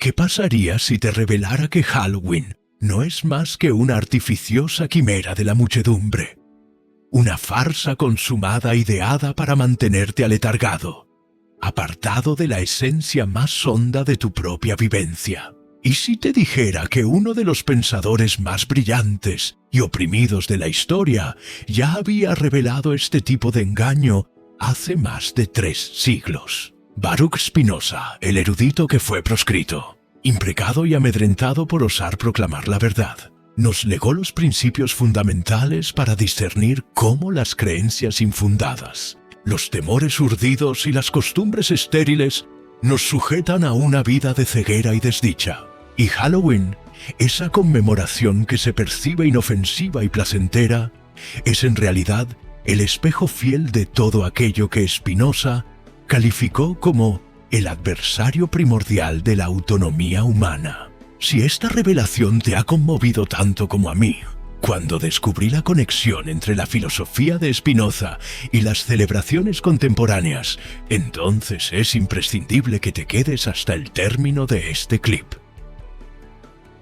¿Qué pasaría si te revelara que Halloween no es más que una artificiosa quimera de la muchedumbre? Una farsa consumada ideada para mantenerte aletargado, apartado de la esencia más honda de tu propia vivencia. ¿Y si te dijera que uno de los pensadores más brillantes y oprimidos de la historia ya había revelado este tipo de engaño hace más de 3 siglos? Baruch Spinoza, el erudito que fue proscrito, imprecado y amedrentado por osar proclamar la verdad, nos legó los principios fundamentales para discernir cómo las creencias infundadas, los temores urdidos y las costumbres estériles nos sujetan a una vida de ceguera y desdicha. Y Halloween, esa conmemoración que se percibe inofensiva y placentera, es en realidad el espejo fiel de todo aquello que Spinoza calificó como el adversario primordial de la autonomía humana. Si esta revelación te ha conmovido tanto como a mí, cuando descubrí la conexión entre la filosofía de Spinoza y las celebraciones contemporáneas, entonces es imprescindible que te quedes hasta el término de este clip.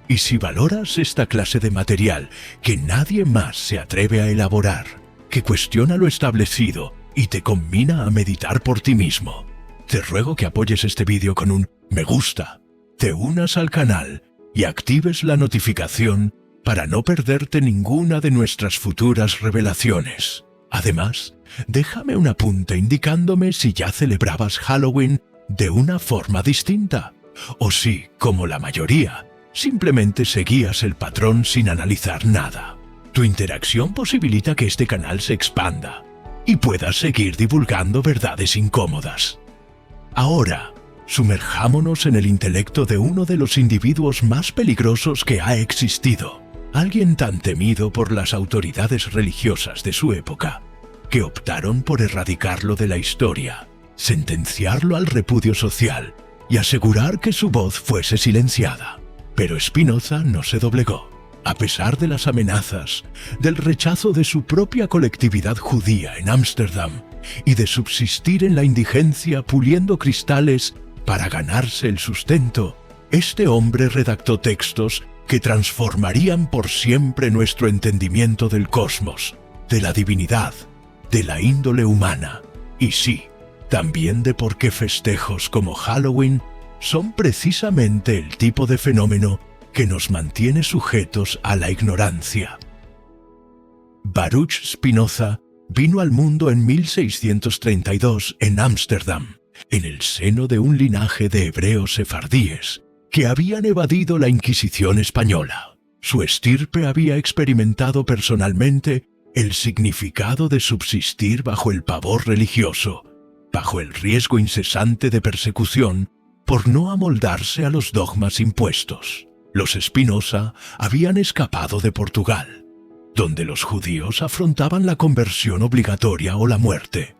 Y si valoras esta clase de material que nadie más se atreve a elaborar, que cuestiona lo establecido y te conmina a meditar por ti mismo, te ruego que apoyes este vídeo con un me gusta, te unas al canal y actives la notificación para no perderte ninguna de nuestras futuras revelaciones. Además, déjame un apunte indicándome si ya celebrabas Halloween de una forma distinta, o si, como la mayoría, simplemente seguías el patrón sin analizar nada. Tu interacción posibilita que este canal se expanda y puedas seguir divulgando verdades incómodas. Ahora, sumerjámonos en el intelecto de uno de los individuos más peligrosos que ha existido, alguien tan temido por las autoridades religiosas de su época, que optaron por erradicarlo de la historia, sentenciarlo al repudio social y asegurar que su voz fuese silenciada. Pero Spinoza no se doblegó. A pesar de las amenazas, del rechazo de su propia colectividad judía en Ámsterdam y de subsistir en la indigencia puliendo cristales para ganarse el sustento, este hombre redactó textos que transformarían por siempre nuestro entendimiento del cosmos, de la divinidad, de la índole humana, y sí, también de por qué festejos como Halloween son precisamente el tipo de fenómeno que nos mantiene sujetos a la ignorancia. Baruch Spinoza vino al mundo en 1632 en Ámsterdam, en el seno de un linaje de hebreos sefardíes que habían evadido la Inquisición española. Su estirpe había experimentado personalmente el significado de subsistir bajo el pavor religioso, bajo el riesgo incesante de persecución por no amoldarse a los dogmas impuestos. Los Spinoza habían escapado de Portugal, donde los judíos afrontaban la conversión obligatoria o la muerte,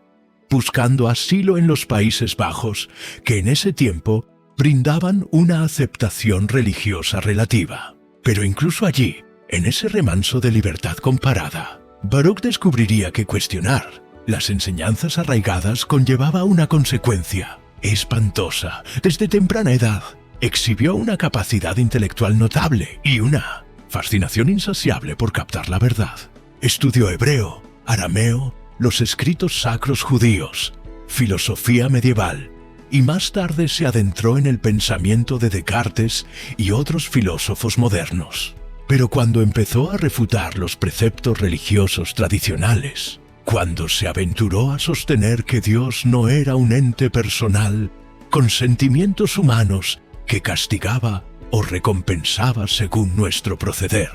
buscando asilo en los Países Bajos, que en ese tiempo brindaban una aceptación religiosa relativa. Pero incluso allí, en ese remanso de libertad comparada, Baruch descubriría que cuestionar las enseñanzas arraigadas conllevaba una consecuencia espantosa. Desde temprana edad, exhibió una capacidad intelectual notable y una fascinación insaciable por captar la verdad. Estudió hebreo, arameo, los escritos sacros judíos, filosofía medieval, y más tarde se adentró en el pensamiento de Descartes y otros filósofos modernos. Pero cuando empezó a refutar los preceptos religiosos tradicionales, cuando se aventuró a sostener que Dios no era un ente personal, con sentimientos humanos que castigaba o recompensaba según nuestro proceder,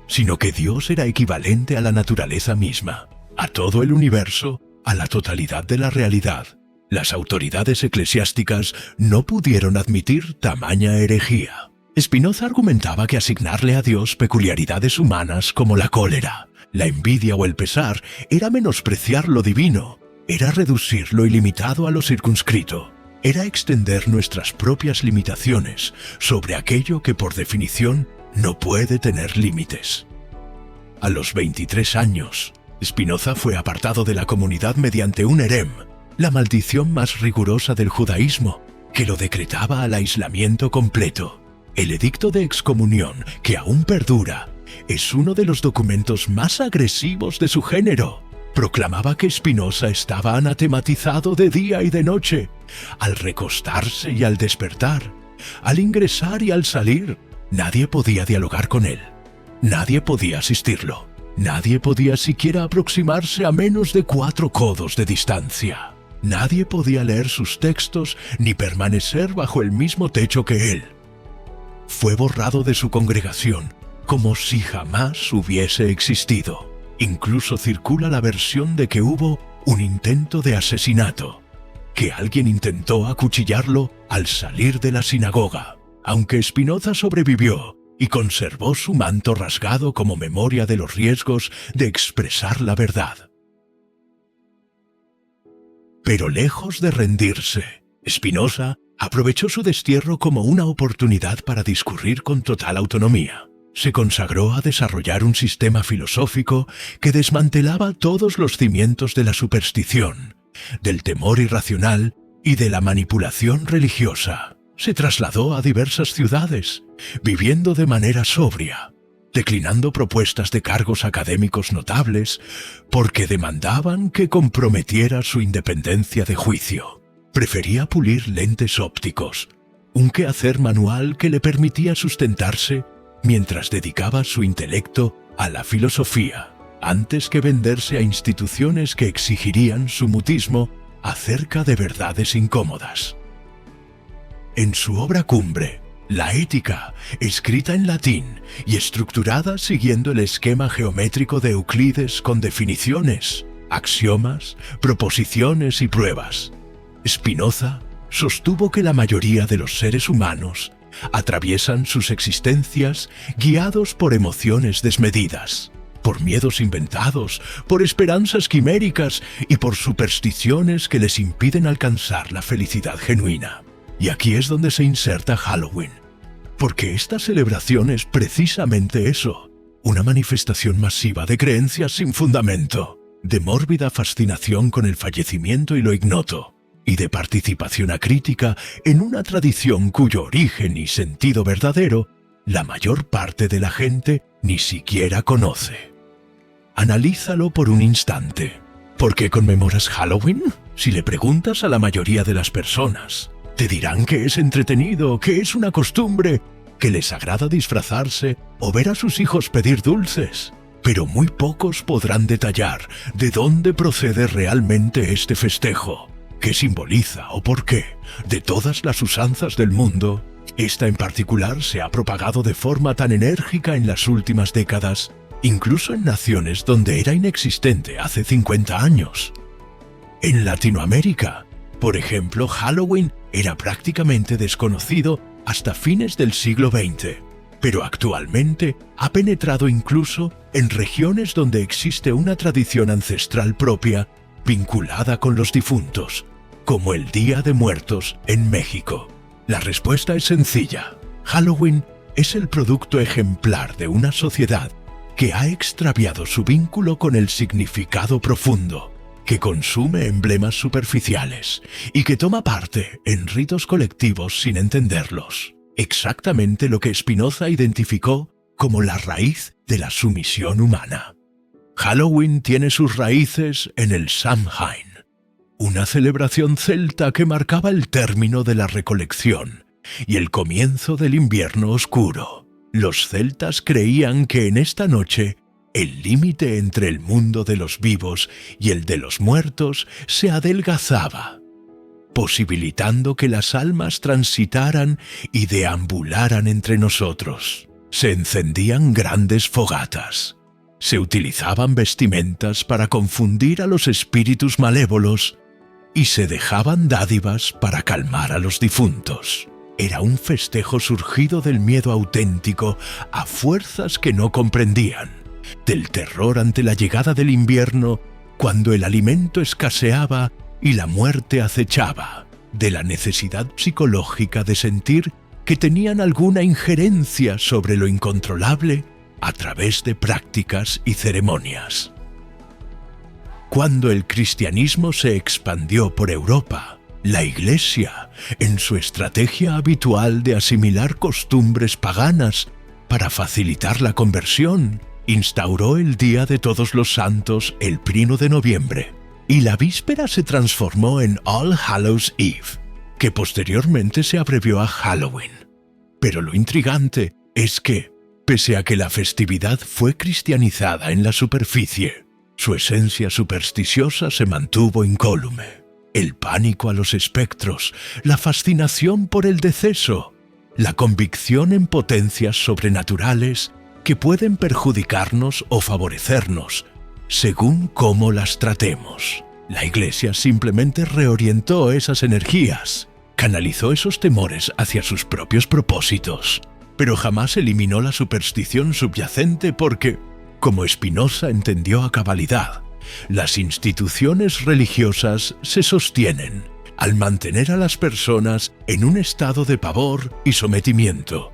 sino que Dios era equivalente a la naturaleza misma, a todo el universo, a la totalidad de la realidad, las autoridades eclesiásticas no pudieron admitir tamaña herejía. Spinoza argumentaba que asignarle a Dios peculiaridades humanas como la cólera, la envidia o el pesar era menospreciar lo divino, era reducir lo ilimitado a lo circunscrito, era extender nuestras propias limitaciones sobre aquello que por definición no puede tener límites. A los 23 años, Spinoza fue apartado de la comunidad mediante un herem, la maldición más rigurosa del judaísmo, que lo decretaba al aislamiento completo. El edicto de excomunión, que aún perdura, es uno de los documentos más agresivos de su género. Proclamaba que Spinoza estaba anatematizado de día y de noche, al recostarse y al despertar, al ingresar y al salir. Nadie podía dialogar con él, nadie podía asistirlo, nadie podía siquiera aproximarse a menos de 4 codos de distancia. Nadie podía leer sus textos ni permanecer bajo el mismo techo que él. Fue borrado de su congregación como si jamás hubiese existido. Incluso circula la versión de que hubo un intento de asesinato, que alguien intentó acuchillarlo al salir de la sinagoga, aunque Spinoza sobrevivió y conservó su manto rasgado como memoria de los riesgos de expresar la verdad. Pero lejos de rendirse, Spinoza aprovechó su destierro como una oportunidad para discurrir con total autonomía. Se consagró a desarrollar un sistema filosófico que desmantelaba todos los cimientos de la superstición, del temor irracional y de la manipulación religiosa. Se trasladó a diversas ciudades, viviendo de manera sobria, declinando propuestas de cargos académicos notables porque demandaban que comprometiera su independencia de juicio. Prefería pulir lentes ópticos, un quehacer manual que le permitía sustentarse mientras dedicaba su intelecto a la filosofía, antes que venderse a instituciones que exigirían su mutismo acerca de verdades incómodas. En su obra cumbre, La Ética, escrita en latín y estructurada siguiendo el esquema geométrico de Euclides con definiciones, axiomas, proposiciones y pruebas, Spinoza sostuvo que la mayoría de los seres humanos atraviesan sus existencias guiados por emociones desmedidas, por miedos inventados, por esperanzas quiméricas y por supersticiones que les impiden alcanzar la felicidad genuina. Y aquí es donde se inserta Halloween, porque esta celebración es precisamente eso, una manifestación masiva de creencias sin fundamento, de mórbida fascinación con el fallecimiento y lo ignoto, y de participación acrítica en una tradición cuyo origen y sentido verdadero la mayor parte de la gente ni siquiera conoce. Analízalo por un instante. ¿Por qué conmemoras Halloween? Si le preguntas a la mayoría de las personas, te dirán que es entretenido, que es una costumbre, que les agrada disfrazarse o ver a sus hijos pedir dulces. Pero muy pocos podrán detallar de dónde procede realmente este festejo, qué simboliza o por qué, de todas las usanzas del mundo, esta en particular se ha propagado de forma tan enérgica en las últimas décadas, incluso en naciones donde era inexistente hace 50 años. En Latinoamérica, por ejemplo, Halloween era prácticamente desconocido hasta fines del siglo XX, pero actualmente ha penetrado incluso en regiones donde existe una tradición ancestral propia vinculada con los difuntos, como el Día de Muertos en México. La respuesta es sencilla. Halloween es el producto ejemplar de una sociedad que ha extraviado su vínculo con el significado profundo, que consume emblemas superficiales y que toma parte en ritos colectivos sin entenderlos. Exactamente lo que Spinoza identificó como la raíz de la sumisión humana. Halloween tiene sus raíces en el Samhain, una celebración celta que marcaba el término de la recolección y el comienzo del invierno oscuro. Los celtas creían que en esta noche el límite entre el mundo de los vivos y el de los muertos se adelgazaba, posibilitando que las almas transitaran y deambularan entre nosotros. Se encendían grandes fogatas. Se utilizaban vestimentas para confundir a los espíritus malévolos y se dejaban dádivas para calmar a los difuntos. Era un festejo surgido del miedo auténtico a fuerzas que no comprendían, del terror ante la llegada del invierno cuando el alimento escaseaba y la muerte acechaba, de la necesidad psicológica de sentir que tenían alguna injerencia sobre lo incontrolable a través de prácticas y ceremonias. Cuando el cristianismo se expandió por Europa, La Iglesia, en su estrategia habitual de asimilar costumbres paganas para facilitar la conversión, instauró el Día de Todos los Santos el 1 de noviembre, y la víspera se transformó en All Hallows Eve, que posteriormente se abrevió a Halloween. Pero lo intrigante es que, pese a que la festividad fue cristianizada en la superficie, su esencia supersticiosa se mantuvo incólume. El pánico a los espectros, la fascinación por el deceso, la convicción en potencias sobrenaturales que pueden perjudicarnos o favorecernos, según cómo las tratemos. La Iglesia simplemente reorientó esas energías, canalizó esos temores hacia sus propios propósitos, pero jamás eliminó la superstición subyacente porque, como Spinoza entendió a cabalidad, las instituciones religiosas se sostienen al mantener a las personas en un estado de pavor y sometimiento.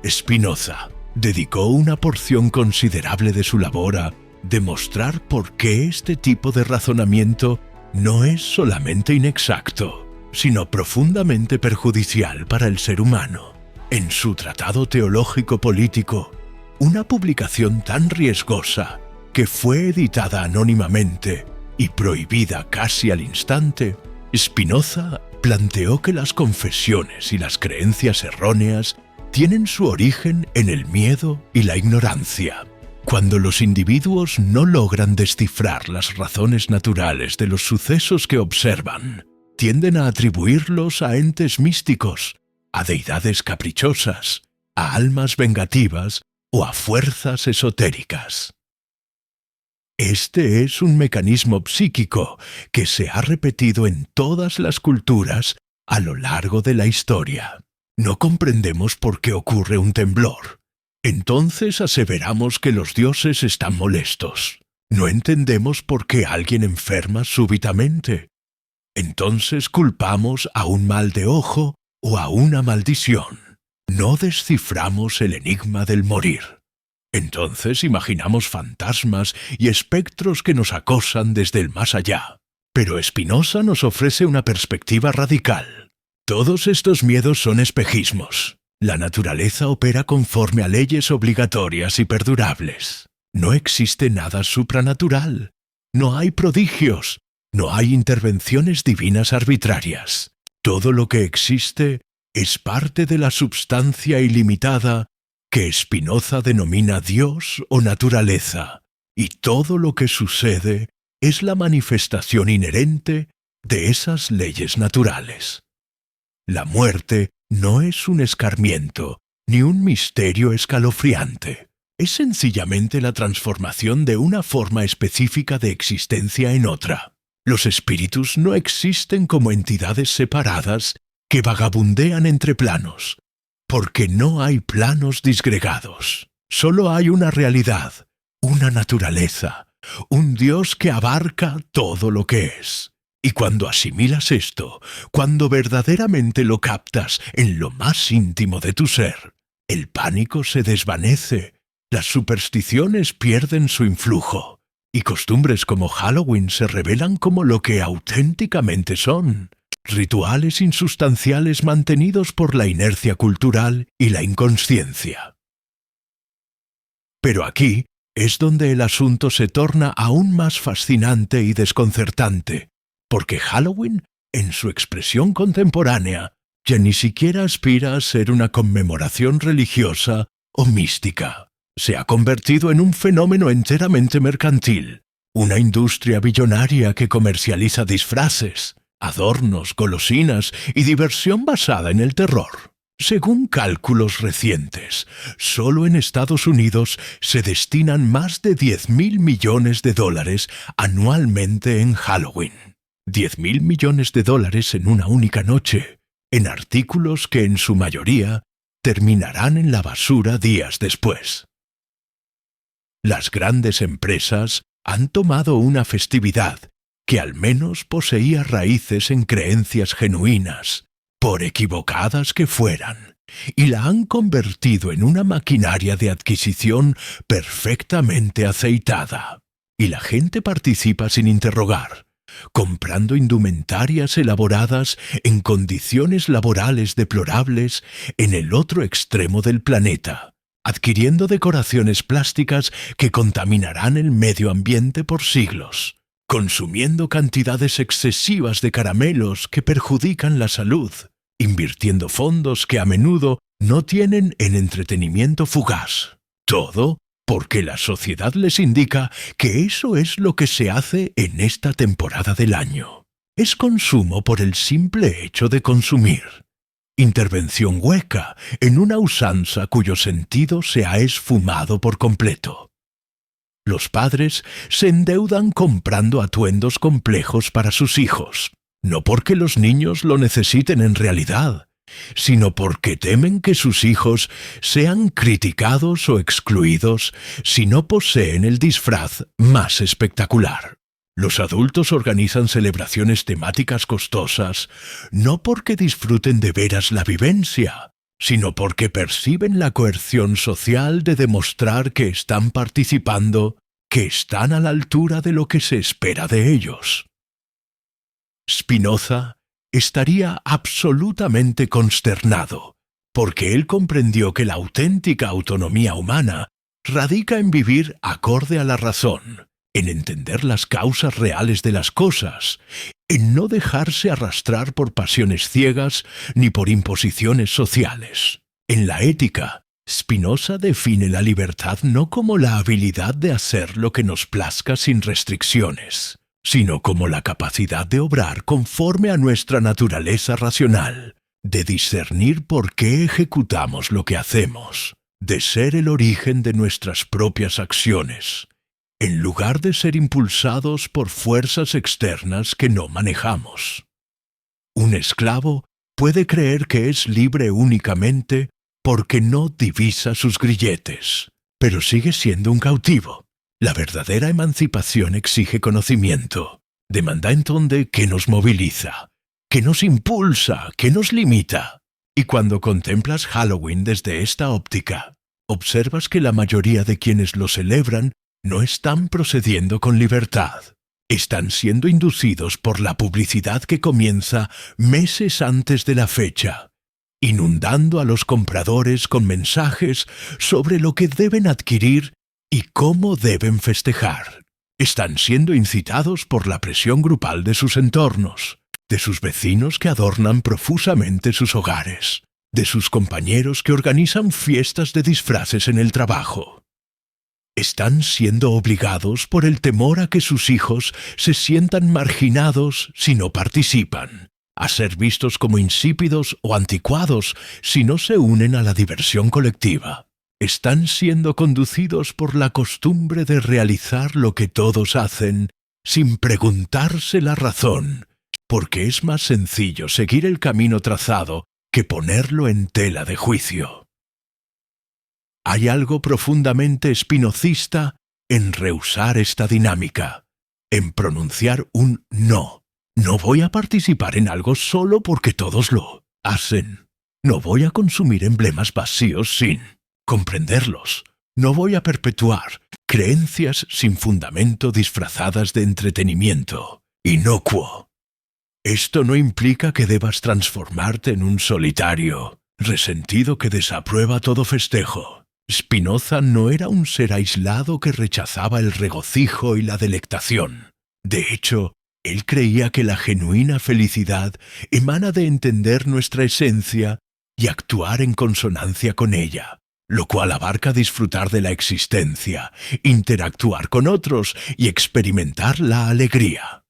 Spinoza dedicó una porción considerable de su labor a demostrar por qué este tipo de razonamiento no es solamente inexacto, sino profundamente perjudicial para el ser humano. En su Tratado Teológico Político, una publicación tan riesgosa que fue editada anónimamente y prohibida casi al instante, Spinoza planteó que las confesiones y las creencias erróneas tienen su origen en el miedo y la ignorancia. Cuando los individuos no logran descifrar las razones naturales de los sucesos que observan, tienden a atribuirlos a entes místicos, a deidades caprichosas, a almas vengativas o a fuerzas esotéricas. Este es un mecanismo psíquico que se ha repetido en todas las culturas a lo largo de la historia. No comprendemos por qué ocurre un temblor. Entonces aseveramos que los dioses están molestos. No entendemos por qué alguien enferma súbitamente. Entonces culpamos a un mal de ojo o a una maldición. No desciframos el enigma del morir. Entonces imaginamos fantasmas y espectros que nos acosan desde el más allá. Pero Spinoza nos ofrece una perspectiva radical. Todos estos miedos son espejismos. La naturaleza opera conforme a leyes obligatorias y perdurables. No existe nada supranatural. No hay prodigios. No hay intervenciones divinas arbitrarias. Todo lo que existe es parte de la substancia ilimitada que Spinoza denomina Dios o naturaleza, y todo lo que sucede es la manifestación inherente de esas leyes naturales. La muerte no es un escarmiento ni un misterio escalofriante. Es sencillamente la transformación de una forma específica de existencia en otra. Los espíritus no existen como entidades separadas que vagabundean entre planos, porque no hay planos disgregados. Solo hay una realidad, una naturaleza, un Dios que abarca todo lo que es. Y cuando asimilas esto, cuando verdaderamente lo captas en lo más íntimo de tu ser, el pánico se desvanece, las supersticiones pierden su influjo, y costumbres como Halloween se revelan como lo que auténticamente son: rituales insustanciales mantenidos por la inercia cultural y la inconsciencia. Pero aquí es donde el asunto se torna aún más fascinante y desconcertante, porque Halloween, en su expresión contemporánea, ya ni siquiera aspira a ser una conmemoración religiosa o mística. Se ha convertido en un fenómeno enteramente mercantil, una industria billonaria que comercializa disfraces, adornos, golosinas y diversión basada en el terror. Según cálculos recientes, solo en Estados Unidos se destinan más de $10.000 millones anualmente en Halloween. $10.000 millones en una única noche, en artículos que en su mayoría terminarán en la basura días después. Las grandes empresas han tomado una festividad que al menos poseía raíces en creencias genuinas, por equivocadas que fueran, y la han convertido en una maquinaria de adquisición perfectamente aceitada. Y la gente participa sin interrogar, comprando indumentarias elaboradas en condiciones laborales deplorables en el otro extremo del planeta, adquiriendo decoraciones plásticas que contaminarán el medio ambiente por siglos, consumiendo cantidades excesivas de caramelos que perjudican la salud, invirtiendo fondos que a menudo no tienen en entretenimiento fugaz. Todo porque la sociedad les indica que eso es lo que se hace en esta temporada del año. Es consumo por el simple hecho de consumir. Intervención hueca en una usanza cuyo sentido se ha esfumado por completo. Los padres se endeudan comprando atuendos complejos para sus hijos, no porque los niños lo necesiten en realidad, sino porque temen que sus hijos sean criticados o excluidos si no poseen el disfraz más espectacular. Los adultos organizan celebraciones temáticas costosas, no porque disfruten de veras la vivencia, sino porque perciben la coerción social de demostrar que están participando, que están a la altura de lo que se espera de ellos. Spinoza estaría absolutamente consternado, porque él comprendió que la auténtica autonomía humana radica en vivir acorde a la razón, en entender las causas reales de las cosas, en no dejarse arrastrar por pasiones ciegas ni por imposiciones sociales. En la ética, Spinoza define la libertad no como la habilidad de hacer lo que nos plazca sin restricciones, sino como la capacidad de obrar conforme a nuestra naturaleza racional, de discernir por qué ejecutamos lo que hacemos, de ser el origen de nuestras propias acciones, en lugar de ser impulsados por fuerzas externas que no manejamos. Un esclavo puede creer que es libre únicamente porque no divisa sus grilletes, pero sigue siendo un cautivo. La verdadera emancipación exige conocimiento, demanda entonces que nos moviliza, que nos impulsa, que nos limita. Y cuando contemplas Halloween desde esta óptica, observas que la mayoría de quienes lo celebran no están procediendo con libertad. Están siendo inducidos por la publicidad que comienza meses antes de la fecha, inundando a los compradores con mensajes sobre lo que deben adquirir y cómo deben festejar. Están siendo incitados por la presión grupal de sus entornos, de sus vecinos que adornan profusamente sus hogares, de sus compañeros que organizan fiestas de disfraces en el trabajo. Están siendo obligados por el temor a que sus hijos se sientan marginados si no participan, a ser vistos como insípidos o anticuados si no se unen a la diversión colectiva. Están siendo conducidos por la costumbre de realizar lo que todos hacen sin preguntarse la razón, porque es más sencillo seguir el camino trazado que ponerlo en tela de juicio. Hay algo profundamente espinocista en rehusar esta dinámica, en pronunciar un no. No voy a participar en algo solo porque todos lo hacen. No voy a consumir emblemas vacíos sin comprenderlos. No voy a perpetuar creencias sin fundamento disfrazadas de entretenimiento, inocuo. Esto no implica que debas transformarte en un solitario, resentido que desaprueba todo festejo. Spinoza no era un ser aislado que rechazaba el regocijo y la delectación. De hecho, él creía que la genuina felicidad emana de entender nuestra esencia y actuar en consonancia con ella, lo cual abarca disfrutar de la existencia, interactuar con otros y experimentar la alegría.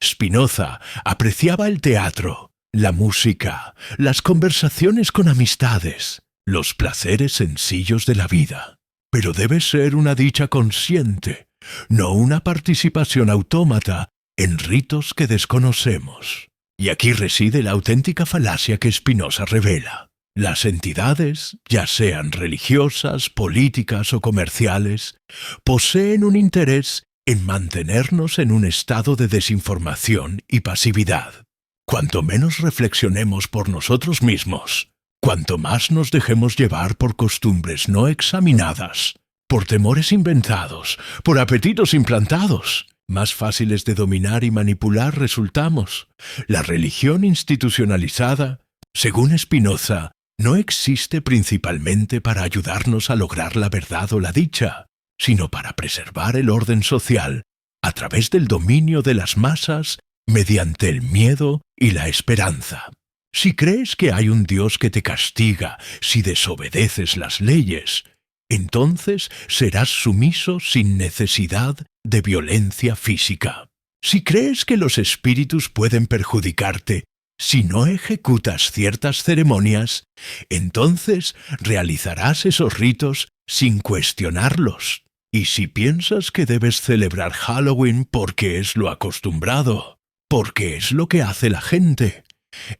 Spinoza apreciaba el teatro, la música, las conversaciones con amistades, los placeres sencillos de la vida. Pero debe ser una dicha consciente, no una participación autómata en ritos que desconocemos. Y aquí reside la auténtica falacia que Spinoza revela. Las entidades, ya sean religiosas, políticas o comerciales, poseen un interés en mantenernos en un estado de desinformación y pasividad. Cuanto menos reflexionemos por nosotros mismos, cuanto más nos dejemos llevar por costumbres no examinadas, por temores inventados, por apetitos implantados, más fáciles de dominar y manipular resultamos. La religión institucionalizada, según Spinoza, no existe principalmente para ayudarnos a lograr la verdad o la dicha, sino para preservar el orden social a través del dominio de las masas mediante el miedo y la esperanza. Si crees que hay un Dios que te castiga si desobedeces las leyes, entonces serás sumiso sin necesidad de violencia física. Si crees que los espíritus pueden perjudicarte si no ejecutas ciertas ceremonias, entonces realizarás esos ritos sin cuestionarlos. Y si piensas que debes celebrar Halloween porque es lo acostumbrado, porque es lo que hace la gente,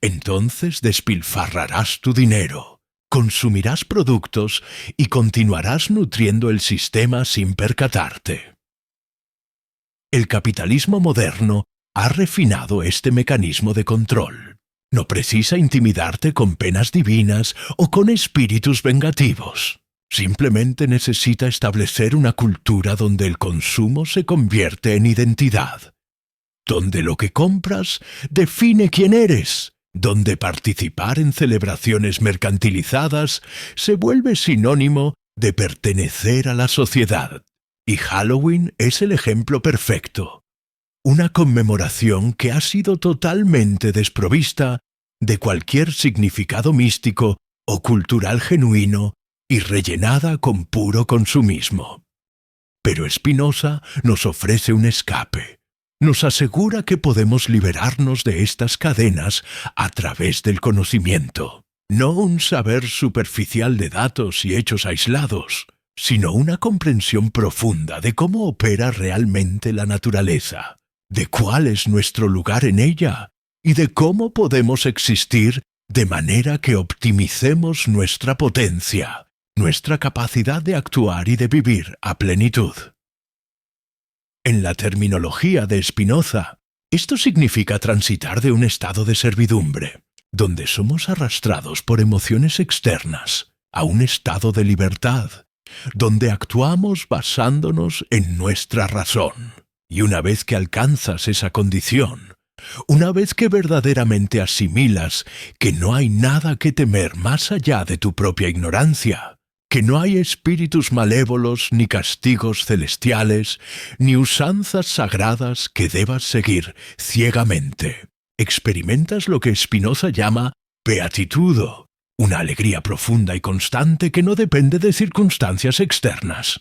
entonces despilfarrarás tu dinero, consumirás productos y continuarás nutriendo el sistema sin percatarte. El capitalismo moderno ha refinado este mecanismo de control. No precisa intimidarte con penas divinas o con espíritus vengativos. Simplemente necesita establecer una cultura donde el consumo se convierte en identidad, donde lo que compras define quién eres, donde participar en celebraciones mercantilizadas se vuelve sinónimo de pertenecer a la sociedad. Y Halloween es el ejemplo perfecto. Una conmemoración que ha sido totalmente desprovista de cualquier significado místico o cultural genuino y rellenada con puro consumismo. Pero Spinoza nos ofrece un escape. Nos asegura que podemos liberarnos de estas cadenas a través del conocimiento. No un saber superficial de datos y hechos aislados, sino una comprensión profunda de cómo opera realmente la naturaleza, de cuál es nuestro lugar en ella y de cómo podemos existir de manera que optimicemos nuestra potencia, nuestra capacidad de actuar y de vivir a plenitud. En la terminología de Spinoza, esto significa transitar de un estado de servidumbre, donde somos arrastrados por emociones externas, a un estado de libertad, donde actuamos basándonos en nuestra razón. Y una vez que alcanzas esa condición, una vez que verdaderamente asimilas que no hay nada que temer más allá de tu propia ignorancia, que no hay espíritus malévolos, ni castigos celestiales, ni usanzas sagradas que debas seguir ciegamente, experimentas lo que Spinoza llama beatitudo, una alegría profunda y constante que no depende de circunstancias externas.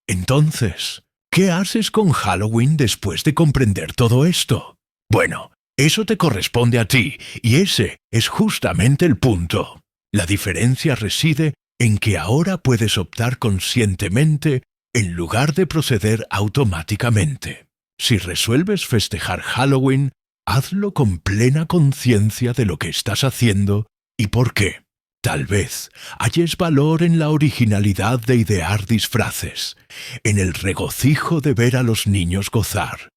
Entonces, ¿qué haces con Halloween después de comprender todo esto? Bueno, eso te corresponde a ti, y ese es justamente el punto. La diferencia reside en que ahora puedes optar conscientemente en lugar de proceder automáticamente. Si resuelves festejar Halloween, hazlo con plena conciencia de lo que estás haciendo y por qué. Tal vez halles valor en la originalidad de idear disfraces, en el regocijo de ver a los niños gozar,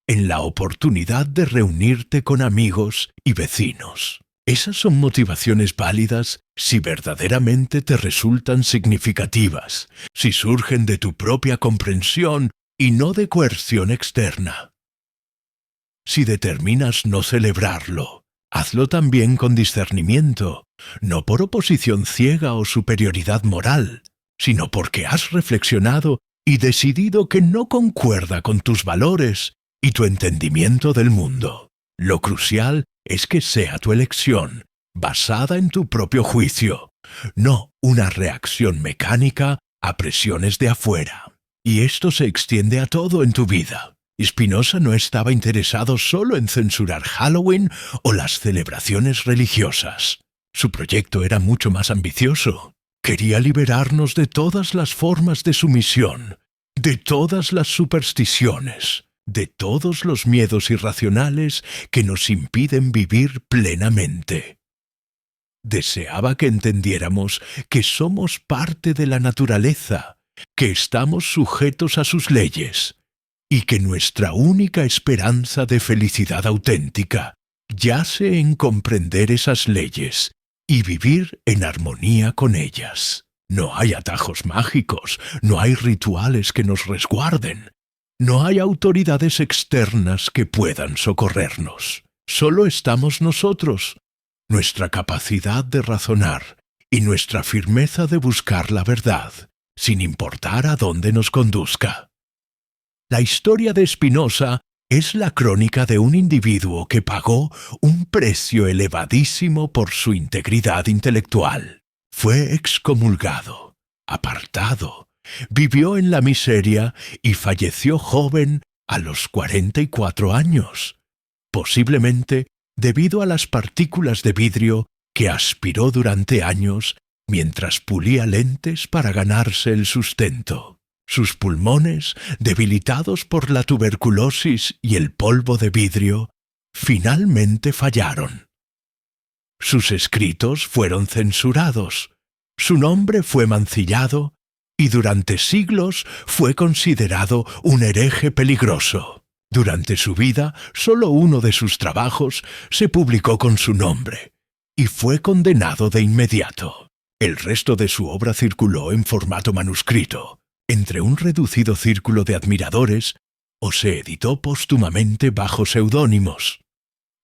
en la oportunidad de reunirte con amigos y vecinos. Esas son motivaciones válidas si verdaderamente te resultan significativas, si surgen de tu propia comprensión y no de coerción externa. Si determinas no celebrarlo, hazlo también con discernimiento, no por oposición ciega o superioridad moral, sino porque has reflexionado y decidido que no concuerda con tus valores y tu entendimiento del mundo. Lo crucial es que sea tu elección, basada en tu propio juicio, no una reacción mecánica a presiones de afuera. Y esto se extiende a todo en tu vida. Spinoza no estaba interesado solo en censurar Halloween o las celebraciones religiosas. Su proyecto era mucho más ambicioso. Quería liberarnos de todas las formas de sumisión, de todas las supersticiones, de todos los miedos irracionales que nos impiden vivir plenamente. Deseaba que entendiéramos que somos parte de la naturaleza, que estamos sujetos a sus leyes, y que nuestra única esperanza de felicidad auténtica yace en comprender esas leyes y vivir en armonía con ellas. No hay atajos mágicos, no hay rituales que nos resguarden. No hay autoridades externas que puedan socorrernos. Solo estamos nosotros, nuestra capacidad de razonar y nuestra firmeza de buscar la verdad, sin importar a dónde nos conduzca. La historia de Spinoza es la crónica de un individuo que pagó un precio elevadísimo por su integridad intelectual. Fue excomulgado, apartado, vivió en la miseria y falleció joven a los 44 años, posiblemente debido a las partículas de vidrio que aspiró durante años mientras pulía lentes para ganarse el sustento. Sus pulmones, debilitados por la tuberculosis y el polvo de vidrio, finalmente fallaron. Sus escritos fueron censurados, su nombre fue mancillado y durante siglos fue considerado un hereje peligroso. Durante su vida, solo uno de sus trabajos se publicó con su nombre y fue condenado de inmediato. El resto de su obra circuló en formato manuscrito, entre un reducido círculo de admiradores, o se editó póstumamente bajo seudónimos.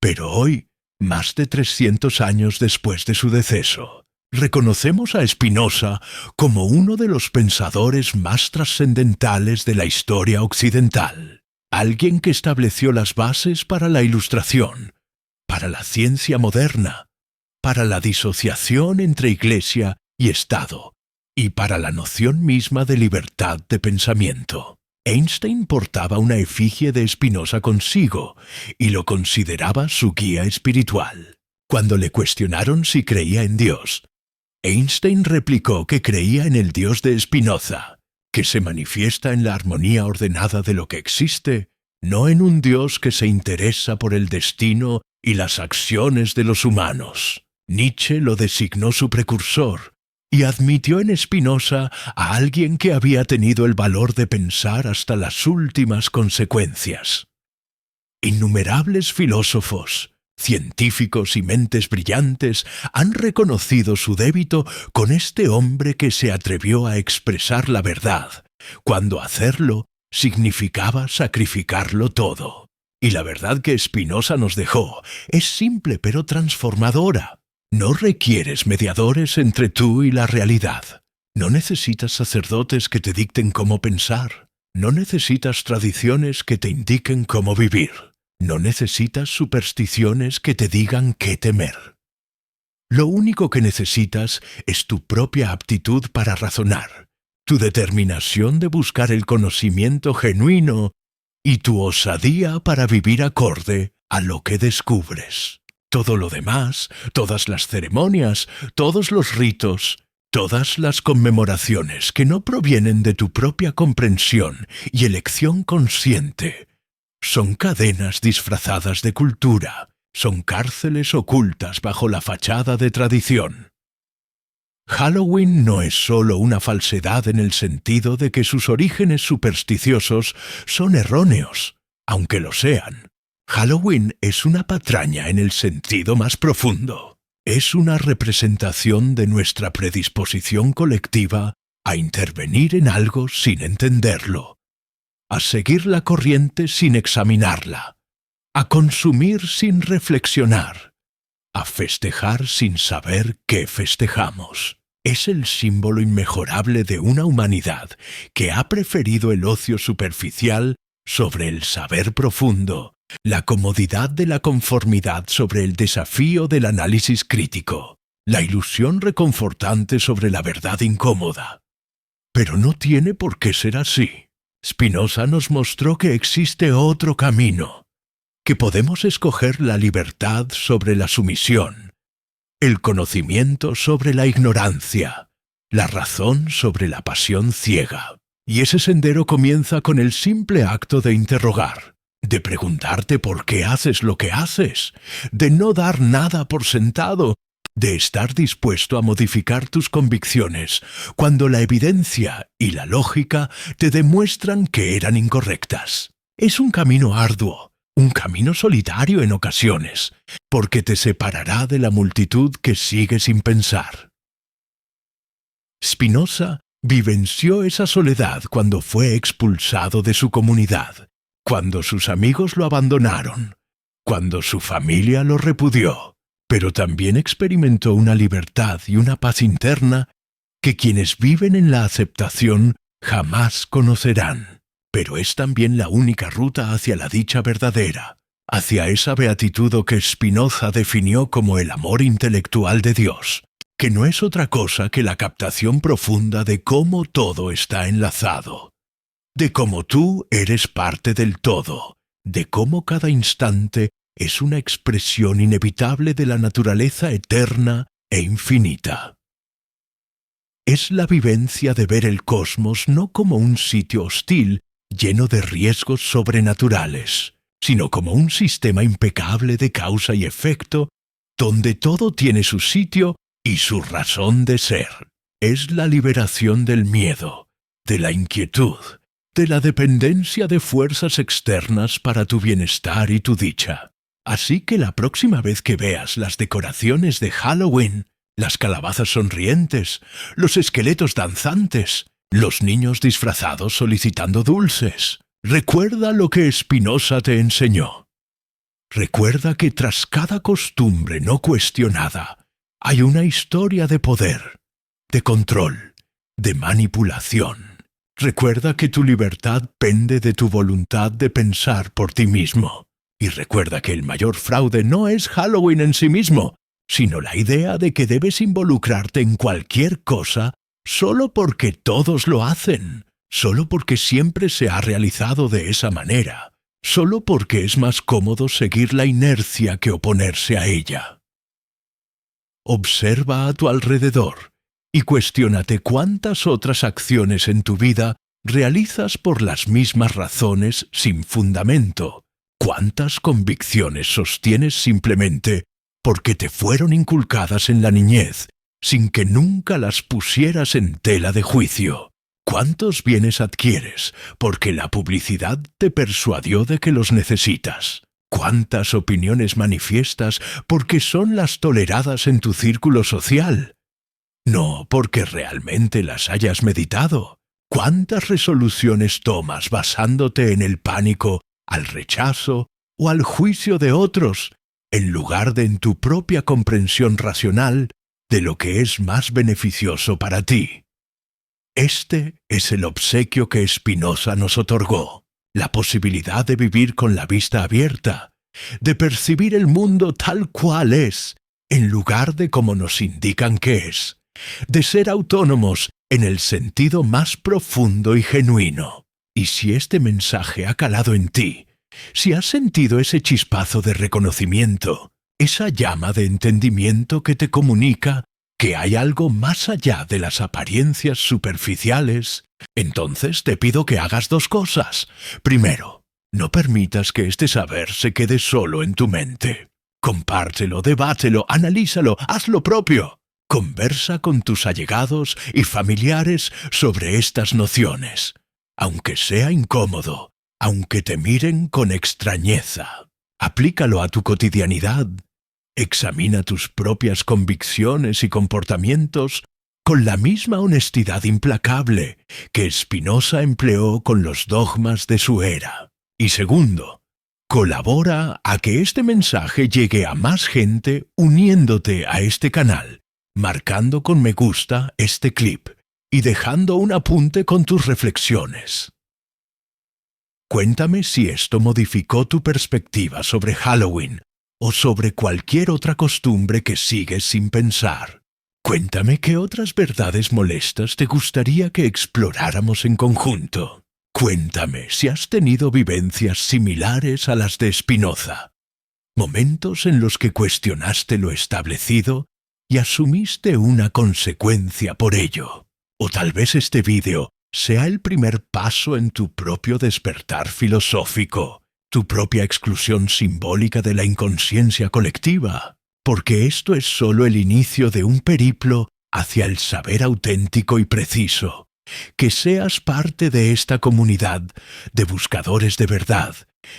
Pero hoy, más de 300 años después de su deceso, reconocemos a Spinoza como uno de los pensadores más trascendentales de la historia occidental, alguien que estableció las bases para la Ilustración, para la ciencia moderna, para la disociación entre Iglesia y Estado, y para la noción misma de libertad de pensamiento. Einstein portaba una efigie de Spinoza consigo y lo consideraba su guía espiritual. Cuando le cuestionaron si creía en Dios, Einstein replicó que creía en el Dios de Spinoza, que se manifiesta en la armonía ordenada de lo que existe, no en un Dios que se interesa por el destino y las acciones de los humanos. Nietzsche lo designó su precursor, y admitió en Spinoza a alguien que había tenido el valor de pensar hasta las últimas consecuencias. Innumerables filósofos, científicos y mentes brillantes han reconocido su débito con este hombre que se atrevió a expresar la verdad, cuando hacerlo significaba sacrificarlo todo. Y la verdad que Spinoza nos dejó es simple pero transformadora. No requieres mediadores entre tú y la realidad. No necesitas sacerdotes que te dicten cómo pensar. No necesitas tradiciones que te indiquen cómo vivir. No necesitas supersticiones que te digan qué temer. Lo único que necesitas es tu propia aptitud para razonar, tu determinación de buscar el conocimiento genuino y tu osadía para vivir acorde a lo que descubres. Todo lo demás, todas las ceremonias, todos los ritos, todas las conmemoraciones que no provienen de tu propia comprensión y elección consciente, son cadenas disfrazadas de cultura, son cárceles ocultas bajo la fachada de tradición. Halloween no es solo una falsedad en el sentido de que sus orígenes supersticiosos son erróneos, aunque lo sean. Halloween es una patraña en el sentido más profundo. Es una representación de nuestra predisposición colectiva a intervenir en algo sin entenderlo, a seguir la corriente sin examinarla, a consumir sin reflexionar, a festejar sin saber qué festejamos. Es el símbolo inmejorable de una humanidad que ha preferido el ocio superficial sobre el saber profundo, la comodidad de la conformidad sobre el desafío del análisis crítico, la ilusión reconfortante sobre la verdad incómoda. Pero no tiene por qué ser así. Spinoza nos mostró que existe otro camino, que podemos escoger la libertad sobre la sumisión, el conocimiento sobre la ignorancia, la razón sobre la pasión ciega. Y ese sendero comienza con el simple acto de interrogar, de preguntarte por qué haces lo que haces, de no dar nada por sentado, de estar dispuesto a modificar tus convicciones cuando la evidencia y la lógica te demuestran que eran incorrectas. Es un camino arduo, un camino solitario en ocasiones, porque te separará de la multitud que sigue sin pensar. Spinoza Vivenció esa soledad cuando fue expulsado de su comunidad, cuando sus amigos lo abandonaron, cuando su familia lo repudió, pero también experimentó una libertad y una paz interna que quienes viven en la aceptación jamás conocerán. Pero es también la única ruta hacia la dicha verdadera, hacia esa beatitud que Spinoza definió como el amor intelectual de Dios, que no es otra cosa que la captación profunda de cómo todo está enlazado, de cómo tú eres parte del todo, de cómo cada instante es una expresión inevitable de la naturaleza eterna e infinita. Es la vivencia de ver el cosmos no como un sitio hostil lleno de riesgos sobrenaturales, sino como un sistema impecable de causa y efecto, donde todo tiene su sitio y su razón de ser. Es la liberación del miedo, de la inquietud, de la dependencia de fuerzas externas para tu bienestar y tu dicha. Así que la próxima vez que veas las decoraciones de Halloween, las calabazas sonrientes, los esqueletos danzantes, los niños disfrazados solicitando dulces, recuerda lo que Spinoza te enseñó. Recuerda que tras cada costumbre no cuestionada hay una historia de poder, de control, de manipulación. Recuerda que tu libertad pende de tu voluntad de pensar por ti mismo. Y recuerda que el mayor fraude no es Halloween en sí mismo, sino la idea de que debes involucrarte en cualquier cosa solo porque todos lo hacen, solo porque siempre se ha realizado de esa manera, solo porque es más cómodo seguir la inercia que oponerse a ella. Observa a tu alrededor y cuestiónate cuántas otras acciones en tu vida realizas por las mismas razones sin fundamento. ¿Cuántas convicciones sostienes simplemente porque te fueron inculcadas en la niñez, sin que nunca las pusieras en tela de juicio? ¿Cuántos bienes adquieres porque la publicidad te persuadió de que los necesitas? ¿Cuántas opiniones manifiestas porque son las toleradas en tu círculo social? No porque realmente las hayas meditado. ¿Cuántas resoluciones tomas basándote en el pánico, al rechazo o al juicio de otros, en lugar de en tu propia comprensión racional de lo que es más beneficioso para ti? Este es el obsequio que Spinoza nos otorgó, la posibilidad de vivir con la vista abierta, de percibir el mundo tal cual es, en lugar de como nos indican que es, de ser autónomos en el sentido más profundo y genuino. Y si este mensaje ha calado en ti, si has sentido ese chispazo de reconocimiento, esa llama de entendimiento que te comunica que hay algo más allá de las apariencias superficiales, entonces te pido que hagas dos cosas. Primero, no permitas que este saber se quede solo en tu mente. Compártelo, debátelo, analízalo, haz lo propio. Conversa con tus allegados y familiares sobre estas nociones, aunque sea incómodo, aunque te miren con extrañeza. Aplícalo a tu cotidianidad. Examina tus propias convicciones y comportamientos con la misma honestidad implacable que Spinoza empleó con los dogmas de su era. Y segundo, colabora a que este mensaje llegue a más gente uniéndote a este canal, marcando con me gusta este clip y dejando un apunte con tus reflexiones. Cuéntame si esto modificó tu perspectiva sobre Halloween o sobre cualquier otra costumbre que sigues sin pensar. Cuéntame qué otras verdades molestas te gustaría que exploráramos en conjunto. Cuéntame si has tenido vivencias similares a las de Spinoza, momentos en los que cuestionaste lo establecido y asumiste una consecuencia por ello. O tal vez este vídeo sea el primer paso en tu propio despertar filosófico, tu propia exclusión simbólica de la inconsciencia colectiva, porque esto es solo el inicio de un periplo hacia el saber auténtico y preciso. Que seas parte de esta comunidad de buscadores de verdad,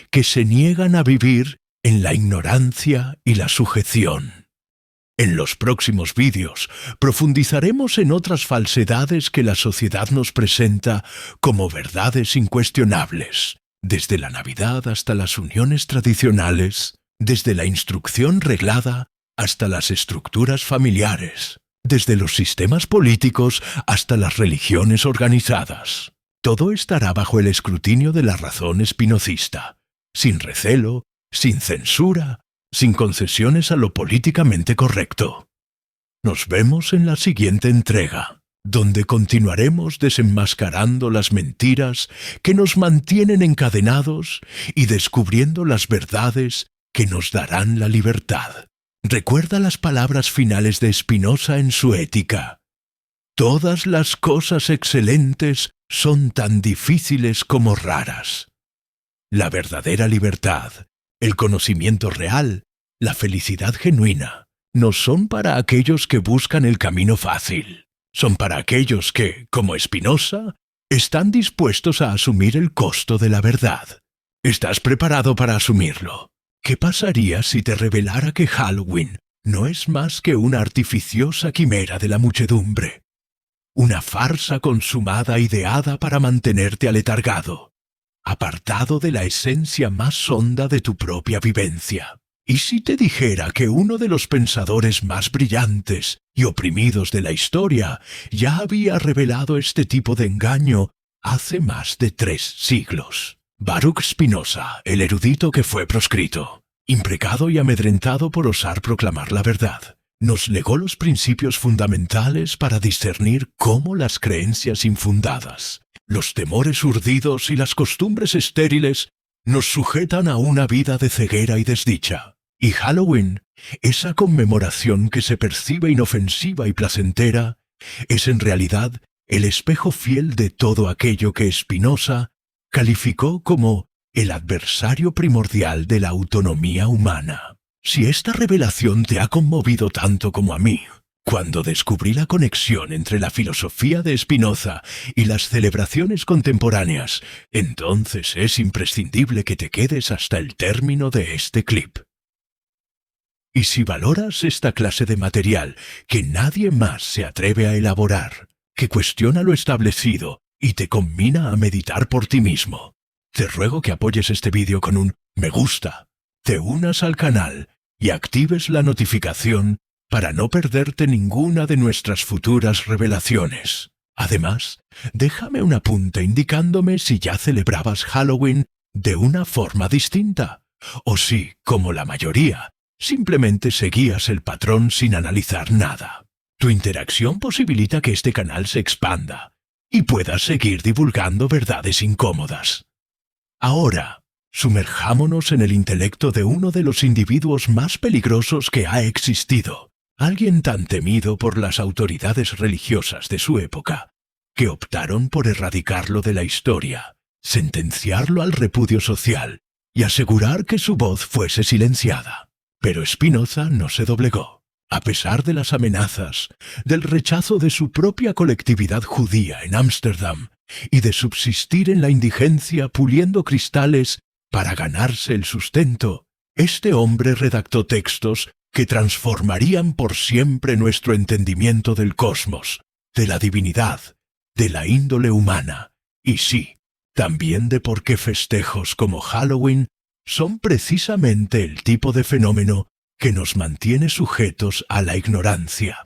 que se niegan a vivir en la ignorancia y la sujeción. En los próximos vídeos profundizaremos en otras falsedades que la sociedad nos presenta como verdades incuestionables, desde la Navidad hasta las uniones tradicionales, desde la instrucción reglada hasta las estructuras familiares, desde los sistemas políticos hasta las religiones organizadas. Todo estará bajo el escrutinio de la razón espinocista, sin recelo, sin censura, sin concesiones a lo políticamente correcto. Nos vemos en la siguiente entrega, donde continuaremos desenmascarando las mentiras que nos mantienen encadenados y descubriendo las verdades que nos darán la libertad. Recuerda las palabras finales de Spinoza en su Ética. Todas las cosas excelentes son tan difíciles como raras. La verdadera libertad, el conocimiento real, la felicidad genuina, no son para aquellos que buscan el camino fácil. Son para aquellos que, como Spinoza, están dispuestos a asumir el costo de la verdad. ¿Estás preparado para asumirlo? ¿Qué pasaría si te revelara que Halloween no es más que una artificiosa quimera de la muchedumbre? Una farsa consumada ideada para mantenerte aletargado, apartado de la esencia más honda de tu propia vivencia. ¿Y si te dijera que uno de los pensadores más brillantes y oprimidos de la historia ya había revelado este tipo de engaño hace más de 3 siglos? Baruch Spinoza, el erudito que fue proscrito, imprecado y amedrentado por osar proclamar la verdad, nos legó los principios fundamentales para discernir cómo las creencias infundadas, los temores urdidos y las costumbres estériles nos sujetan a una vida de ceguera y desdicha. Y Halloween, esa conmemoración que se percibe inofensiva y placentera, es en realidad el espejo fiel de todo aquello que Spinoza calificó como el adversario primordial de la autonomía humana. Si esta revelación te ha conmovido tanto como a mí, cuando descubrí la conexión entre la filosofía de Spinoza y las celebraciones contemporáneas, entonces es imprescindible que te quedes hasta el término de este clip. Y si valoras esta clase de material que nadie más se atreve a elaborar, que cuestiona lo establecido y te conmina a meditar por ti mismo, te ruego que apoyes este vídeo con un me gusta, te unas al canal y actives la notificación para no perderte ninguna de nuestras futuras revelaciones. Además, déjame un apunte indicándome si ya celebrabas Halloween de una forma distinta, o si, como la mayoría, simplemente seguías el patrón sin analizar nada. Tu interacción posibilita que este canal se expanda y puedas seguir divulgando verdades incómodas. Ahora, sumerjámonos en el intelecto de uno de los individuos más peligrosos que ha existido, alguien tan temido por las autoridades religiosas de su época, que optaron por erradicarlo de la historia, sentenciarlo al repudio social y asegurar que su voz fuese silenciada. Pero Spinoza no se doblegó. A pesar de las amenazas, del rechazo de su propia colectividad judía en Ámsterdam y de subsistir en la indigencia puliendo cristales para ganarse el sustento, este hombre redactó textos que transformarían por siempre nuestro entendimiento del cosmos, de la divinidad, de la índole humana, y sí, también de por qué festejos como Halloween son precisamente el tipo de fenómeno que nos mantiene sujetos a la ignorancia.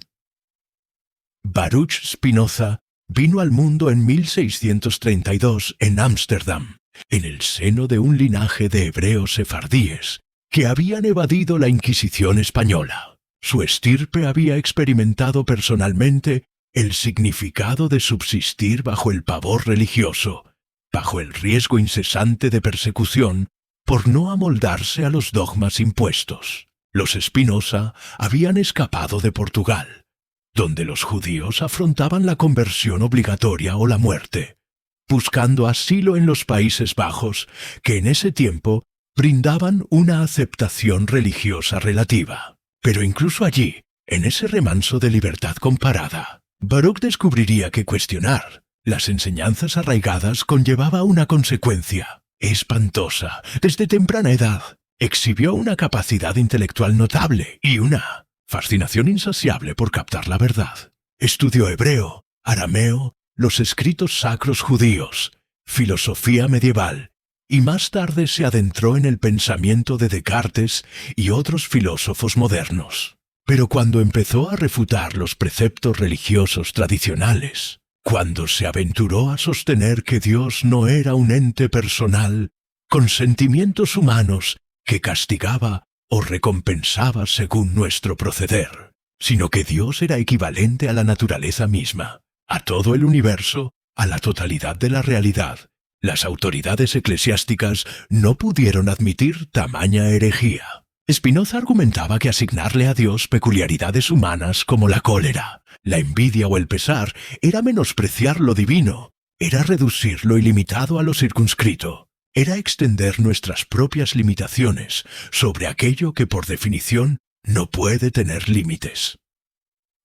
Baruch Spinoza vino al mundo en 1632 en Ámsterdam, en el seno de un linaje de hebreos sefardíes que habían evadido la Inquisición española. Su estirpe había experimentado personalmente el significado de subsistir bajo el pavor religioso, bajo el riesgo incesante de persecución, por no amoldarse a los dogmas impuestos. Los Spinoza habían escapado de Portugal, donde los judíos afrontaban la conversión obligatoria o la muerte, buscando asilo en los Países Bajos, que en ese tiempo brindaban una aceptación religiosa relativa. Pero incluso allí, en ese remanso de libertad comparada, Baruch descubriría que cuestionar las enseñanzas arraigadas conllevaba una consecuencia espantosa. Desde temprana edad, exhibió una capacidad intelectual notable y una fascinación insaciable por captar la verdad. Estudió hebreo, arameo, los escritos sacros judíos, filosofía medieval, y más tarde se adentró en el pensamiento de Descartes y otros filósofos modernos. Pero cuando empezó a refutar los preceptos religiosos tradicionales, cuando se aventuró a sostener que Dios no era un ente personal, con sentimientos humanos que castigaba o recompensaba según nuestro proceder, sino que Dios era equivalente a la naturaleza misma, a todo el universo, a la totalidad de la realidad, las autoridades eclesiásticas no pudieron admitir tamaña herejía. Spinoza argumentaba que asignarle a Dios peculiaridades humanas como la cólera, la envidia o el pesar era menospreciar lo divino, era reducir lo ilimitado a lo circunscrito, era extender nuestras propias limitaciones sobre aquello que por definición no puede tener límites.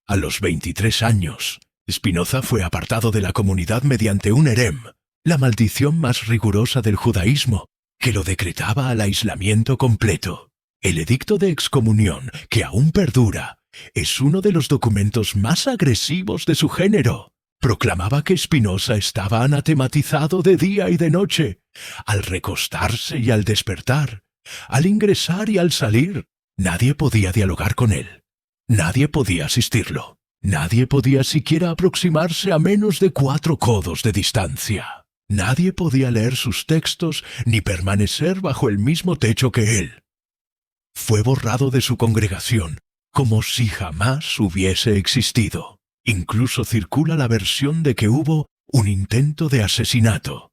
A los 23 años, Spinoza fue apartado de la comunidad mediante un herem, la maldición más rigurosa del judaísmo, que lo decretaba al aislamiento completo. El edicto de excomunión, que aún perdura, es uno de los documentos más agresivos de su género. Proclamaba que Spinoza estaba anatematizado de día y de noche, al recostarse y al despertar, al ingresar y al salir. Nadie podía dialogar con él, nadie podía asistirlo, nadie podía siquiera aproximarse a menos de 4 codos de distancia. Nadie podía leer sus textos ni permanecer bajo el mismo techo que él. Fue borrado de su congregación, como si jamás hubiese existido. Incluso circula la versión de que hubo un intento de asesinato,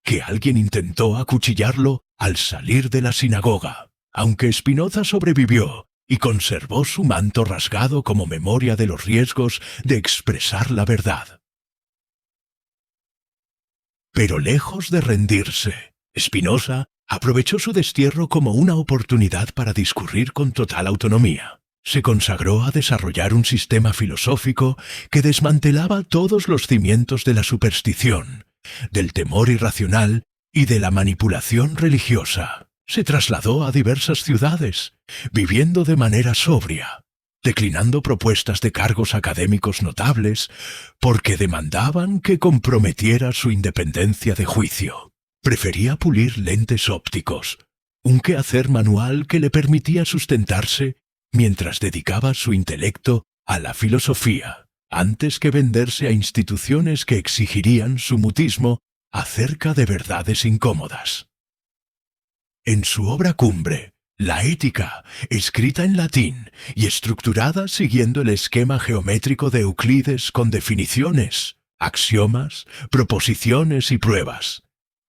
que alguien intentó acuchillarlo al salir de la sinagoga, aunque Spinoza sobrevivió y conservó su manto rasgado como memoria de los riesgos de expresar la verdad. Pero lejos de rendirse, Spinoza aprovechó su destierro como una oportunidad para discurrir con total autonomía. Se consagró a desarrollar un sistema filosófico que desmantelaba todos los cimientos de la superstición, del temor irracional y de la manipulación religiosa. Se trasladó a diversas ciudades, viviendo de manera sobria, declinando propuestas de cargos académicos notables porque demandaban que comprometiera su independencia de juicio. Prefería pulir lentes ópticos, un quehacer manual que le permitía sustentarse mientras dedicaba su intelecto a la filosofía, antes que venderse a instituciones que exigirían su mutismo acerca de verdades incómodas. En su obra cumbre, La Ética, escrita en latín y estructurada siguiendo el esquema geométrico de Euclides con definiciones, axiomas, proposiciones y pruebas,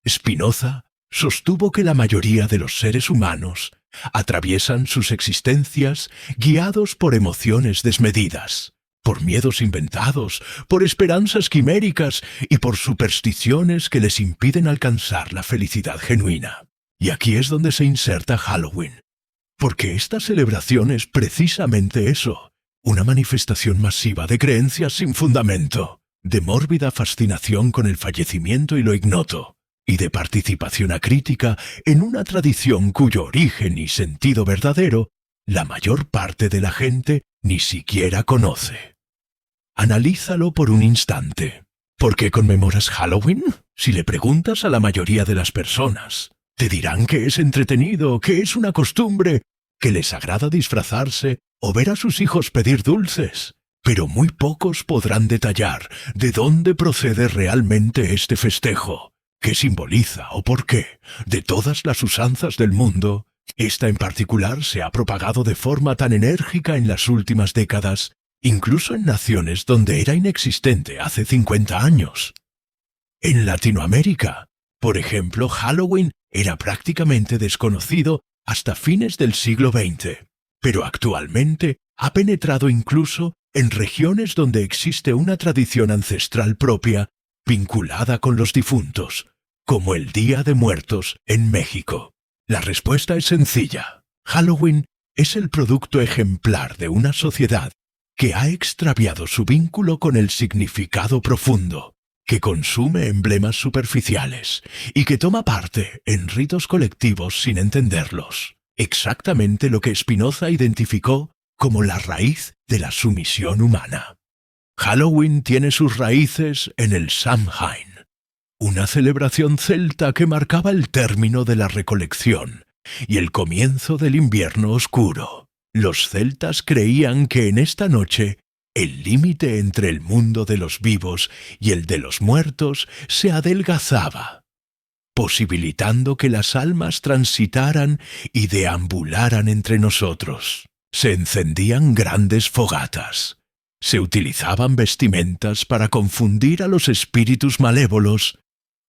Spinoza sostuvo que la mayoría de los seres humanos atraviesan sus existencias guiados por emociones desmedidas, por miedos inventados, por esperanzas quiméricas y por supersticiones que les impiden alcanzar la felicidad genuina. Y aquí es donde se inserta Halloween, porque esta celebración es precisamente eso, una manifestación masiva de creencias sin fundamento, de mórbida fascinación con el fallecimiento y lo ignoto, y de participación acrítica en una tradición cuyo origen y sentido verdadero la mayor parte de la gente ni siquiera conoce. Analízalo por un instante. ¿Por qué conmemoras Halloween? Si le preguntas a la mayoría de las personas, te dirán que es entretenido, que es una costumbre, que les agrada disfrazarse o ver a sus hijos pedir dulces. Pero muy pocos podrán detallar de dónde procede realmente este festejo, qué simboliza o por qué, de todas las usanzas del mundo, esta en particular se ha propagado de forma tan enérgica en las últimas décadas, incluso en naciones donde era inexistente hace 50 años. En Latinoamérica, por ejemplo, Halloween era prácticamente desconocido hasta fines del siglo XX, pero actualmente ha penetrado incluso en regiones donde existe una tradición ancestral propia vinculada con los difuntos, como el Día de Muertos en México. La respuesta es sencilla. Halloween es el producto ejemplar de una sociedad que ha extraviado su vínculo con el significado profundo, que consume emblemas superficiales y que toma parte en ritos colectivos sin entenderlos. Exactamente lo que Spinoza identificó como la raíz de la sumisión humana. Halloween tiene sus raíces en el Samhain, una celebración celta que marcaba el término de la recolección y el comienzo del invierno oscuro. Los celtas creían que en esta noche el límite entre el mundo de los vivos y el de los muertos se adelgazaba, posibilitando que las almas transitaran y deambularan entre nosotros. Se encendían grandes fogatas, se utilizaban vestimentas para confundir a los espíritus malévolos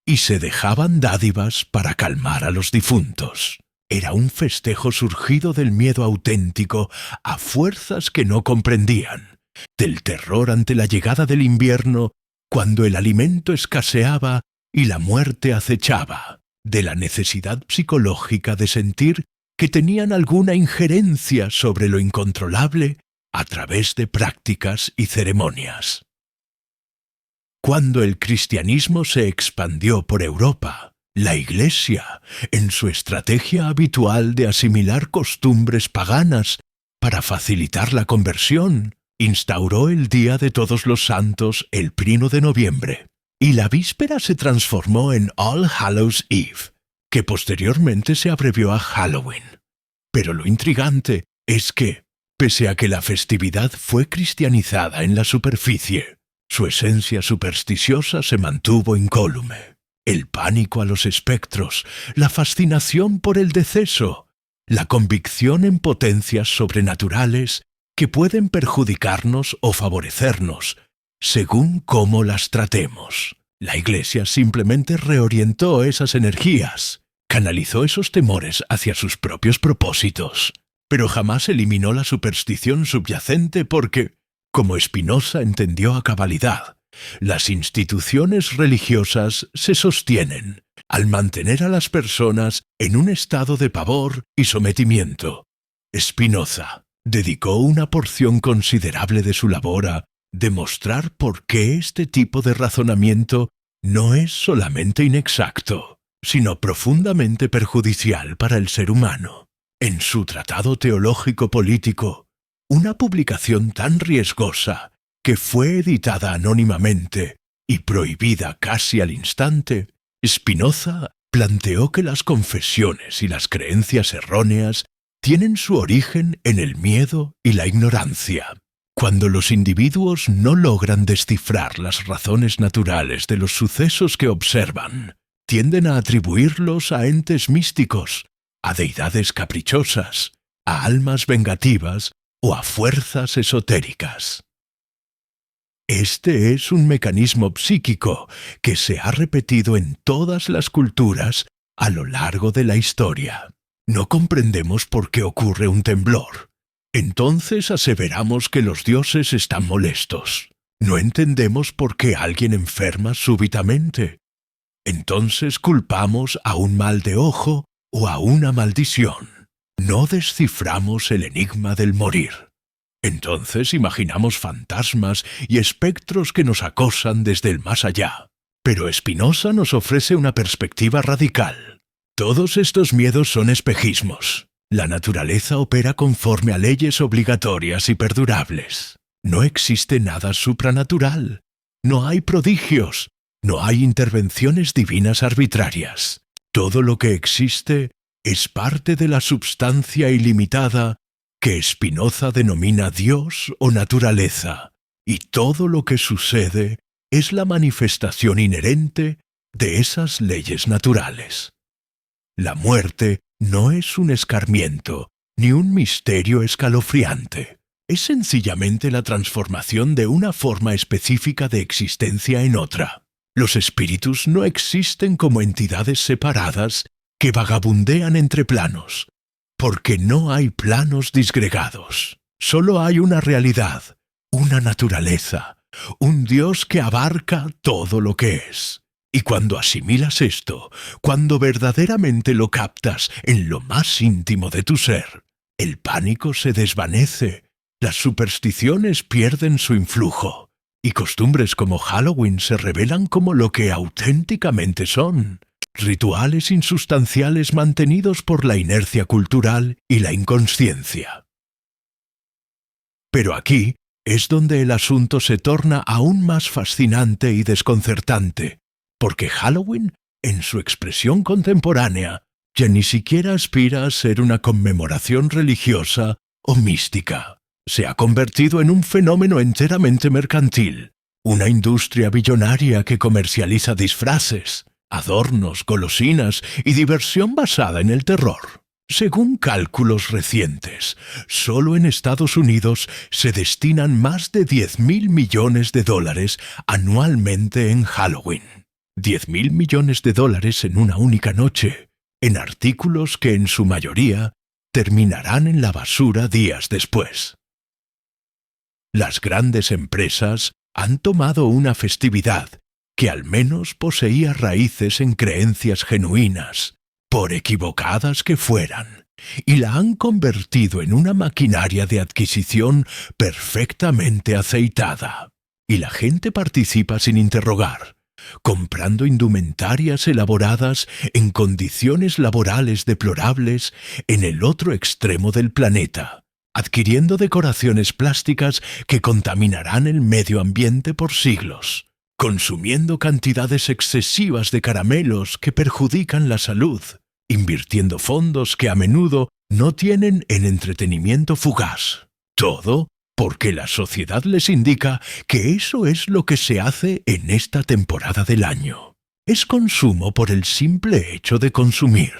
y se dejaban dádivas para calmar a los difuntos. Era un festejo surgido del miedo auténtico a fuerzas que no comprendían, del terror ante la llegada del invierno cuando el alimento escaseaba y la muerte acechaba, de la necesidad psicológica de sentir que tenían alguna injerencia sobre lo incontrolable a través de prácticas y ceremonias. Cuando el cristianismo se expandió por Europa, la Iglesia, en su estrategia habitual de asimilar costumbres paganas para facilitar la conversión, instauró el Día de Todos los Santos el 1 de noviembre, y la víspera se transformó en All Hallows Eve, que posteriormente se abrevió a Halloween. Pero lo intrigante es que, pese a que la festividad fue cristianizada en la superficie, su esencia supersticiosa se mantuvo incólume. El pánico a los espectros, la fascinación por el deceso, la convicción en potencias sobrenaturales que pueden perjudicarnos o favorecernos, según cómo las tratemos. La Iglesia simplemente reorientó esas energías, canalizó esos temores hacia sus propios propósitos, pero jamás eliminó la superstición subyacente porque, como Spinoza entendió a cabalidad, las instituciones religiosas se sostienen al mantener a las personas en un estado de pavor y sometimiento. Spinoza dedicó una porción considerable de su labor a demostrar por qué este tipo de razonamiento no es solamente inexacto, sino profundamente perjudicial para el ser humano. En su Tratado Teológico Político, una publicación tan riesgosa que fue editada anónimamente y prohibida casi al instante, Spinoza planteó que las confesiones y las creencias erróneas tienen su origen en el miedo y la ignorancia. Cuando los individuos no logran descifrar las razones naturales de los sucesos que observan, tienden a atribuirlos a entes místicos, a deidades caprichosas, a almas vengativas o a fuerzas esotéricas. Este es un mecanismo psíquico que se ha repetido en todas las culturas a lo largo de la historia. No comprendemos por qué ocurre un temblor. Entonces aseveramos que los dioses están molestos. No entendemos por qué alguien enferma súbitamente. Entonces culpamos a un mal de ojo o a una maldición. No desciframos el enigma del morir. Entonces imaginamos fantasmas y espectros que nos acosan desde el más allá. Pero Spinoza nos ofrece una perspectiva radical. Todos estos miedos son espejismos. La naturaleza opera conforme a leyes obligatorias y perdurables. No existe nada supranatural. No hay prodigios. No hay intervenciones divinas arbitrarias. Todo lo que existe es parte de la substancia ilimitada que Spinoza denomina Dios o naturaleza, y todo lo que sucede es la manifestación inherente de esas leyes naturales. La muerte no es un escarmiento ni un misterio escalofriante. Es sencillamente la transformación de una forma específica de existencia en otra. Los espíritus no existen como entidades separadas que vagabundean entre planos, porque no hay planos disgregados. Solo hay una realidad, una naturaleza, un Dios que abarca todo lo que es. Y cuando asimilas esto, cuando verdaderamente lo captas en lo más íntimo de tu ser, el pánico se desvanece, las supersticiones pierden su influjo, y costumbres como Halloween se revelan como lo que auténticamente son: rituales insustanciales mantenidos por la inercia cultural y la inconsciencia. Pero aquí es donde el asunto se torna aún más fascinante y desconcertante, porque Halloween, en su expresión contemporánea, ya ni siquiera aspira a ser una conmemoración religiosa o mística. Se ha convertido en un fenómeno enteramente mercantil, una industria billonaria que comercializa disfraces, adornos, golosinas y diversión basada en el terror. Según cálculos recientes, solo en Estados Unidos se destinan más de 10.000 millones de dólares anualmente en Halloween. 10.000 millones de dólares en una única noche, en artículos que en su mayoría terminarán en la basura días después. Las grandes empresas han tomado una festividad que al menos poseía raíces en creencias genuinas, por equivocadas que fueran, y la han convertido en una maquinaria de adquisición perfectamente aceitada. Y la gente participa sin interrogar, comprando indumentarias elaboradas en condiciones laborales deplorables en el otro extremo del planeta, adquiriendo decoraciones plásticas que contaminarán el medio ambiente por siglos, consumiendo cantidades excesivas de caramelos que perjudican la salud, invirtiendo fondos que a menudo no tienen en entretenimiento fugaz. Todo porque la sociedad les indica que eso es lo que se hace en esta temporada del año. Es consumo por el simple hecho de consumir.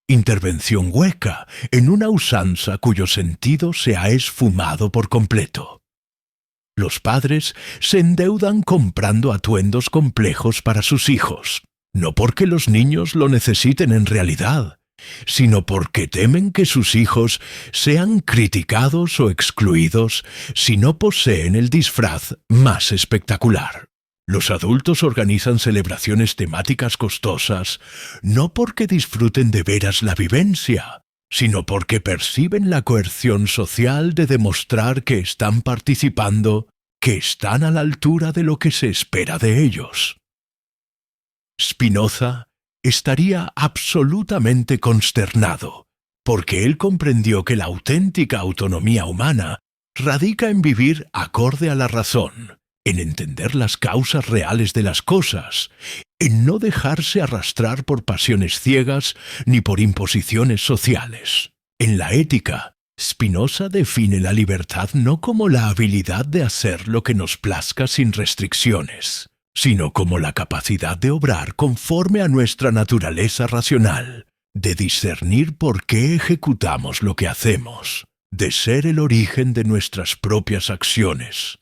Intervención hueca en una usanza cuyo sentido se ha esfumado por completo. Los padres se endeudan comprando atuendos complejos para sus hijos, no porque los niños lo necesiten en realidad, sino porque temen que sus hijos sean criticados o excluidos si no poseen el disfraz más espectacular. Los adultos organizan celebraciones temáticas costosas, no porque disfruten de veras la vivencia, sino porque perciben la coerción social de demostrar que están participando, que están a la altura de lo que se espera de ellos. Spinoza estaría absolutamente consternado, porque él comprendió que la auténtica autonomía humana radica en vivir acorde a la razón, en entender las causas reales de las cosas, en no dejarse arrastrar por pasiones ciegas ni por imposiciones sociales. En la ética, Spinoza define la libertad no como la habilidad de hacer lo que nos plazca sin restricciones, sino como la capacidad de obrar conforme a nuestra naturaleza racional, de discernir por qué ejecutamos lo que hacemos, de ser el origen de nuestras propias acciones,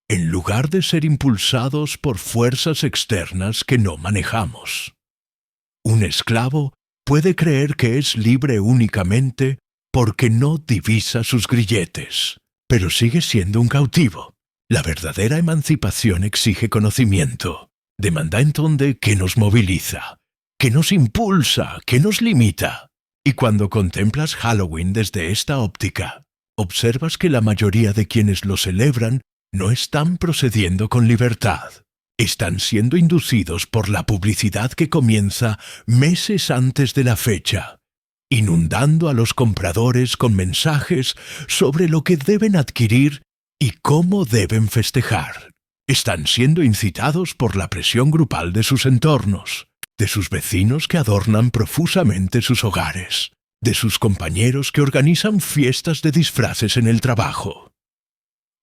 en lugar de ser impulsados por fuerzas externas que no manejamos. Un esclavo puede creer que es libre únicamente porque no divisa sus grilletes, pero sigue siendo un cautivo. La verdadera emancipación exige conocimiento. Demanda entonces que nos moviliza, que nos impulsa, que nos limita. Y cuando contemplas Halloween desde esta óptica, observas que la mayoría de quienes lo celebran no están procediendo con libertad. Están siendo inducidos por la publicidad que comienza meses antes de la fecha, inundando a los compradores con mensajes sobre lo que deben adquirir y cómo deben festejar. Están siendo incitados por la presión grupal de sus entornos, de sus vecinos que adornan profusamente sus hogares, de sus compañeros que organizan fiestas de disfraces en el trabajo.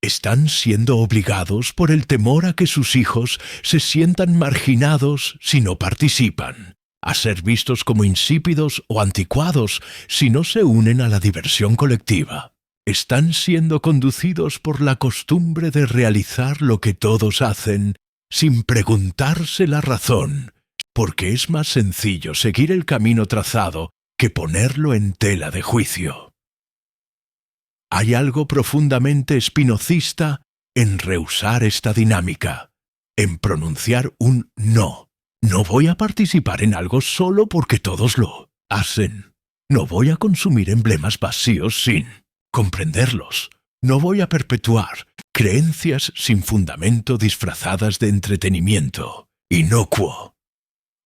Están siendo obligados por el temor a que sus hijos se sientan marginados si no participan, a ser vistos como insípidos o anticuados si no se unen a la diversión colectiva. Están siendo conducidos por la costumbre de realizar lo que todos hacen sin preguntarse la razón, porque es más sencillo seguir el camino trazado que ponerlo en tela de juicio. Hay algo profundamente spinozista en rehusar esta dinámica, en pronunciar un no. No voy a participar en algo solo porque todos lo hacen. No voy a consumir emblemas vacíos sin comprenderlos. No voy a perpetuar creencias sin fundamento disfrazadas de entretenimiento, inocuo.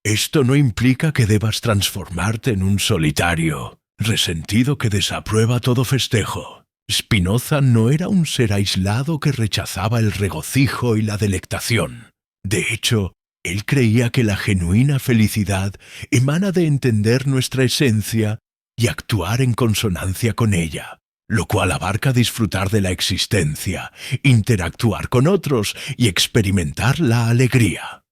Esto no implica que debas transformarte en un solitario, resentido que desaprueba todo festejo. Spinoza no era un ser aislado que rechazaba el regocijo y la delectación. De hecho, él creía que la genuina felicidad emana de entender nuestra esencia y actuar en consonancia con ella, lo cual abarca disfrutar de la existencia, interactuar con otros y experimentar la alegría.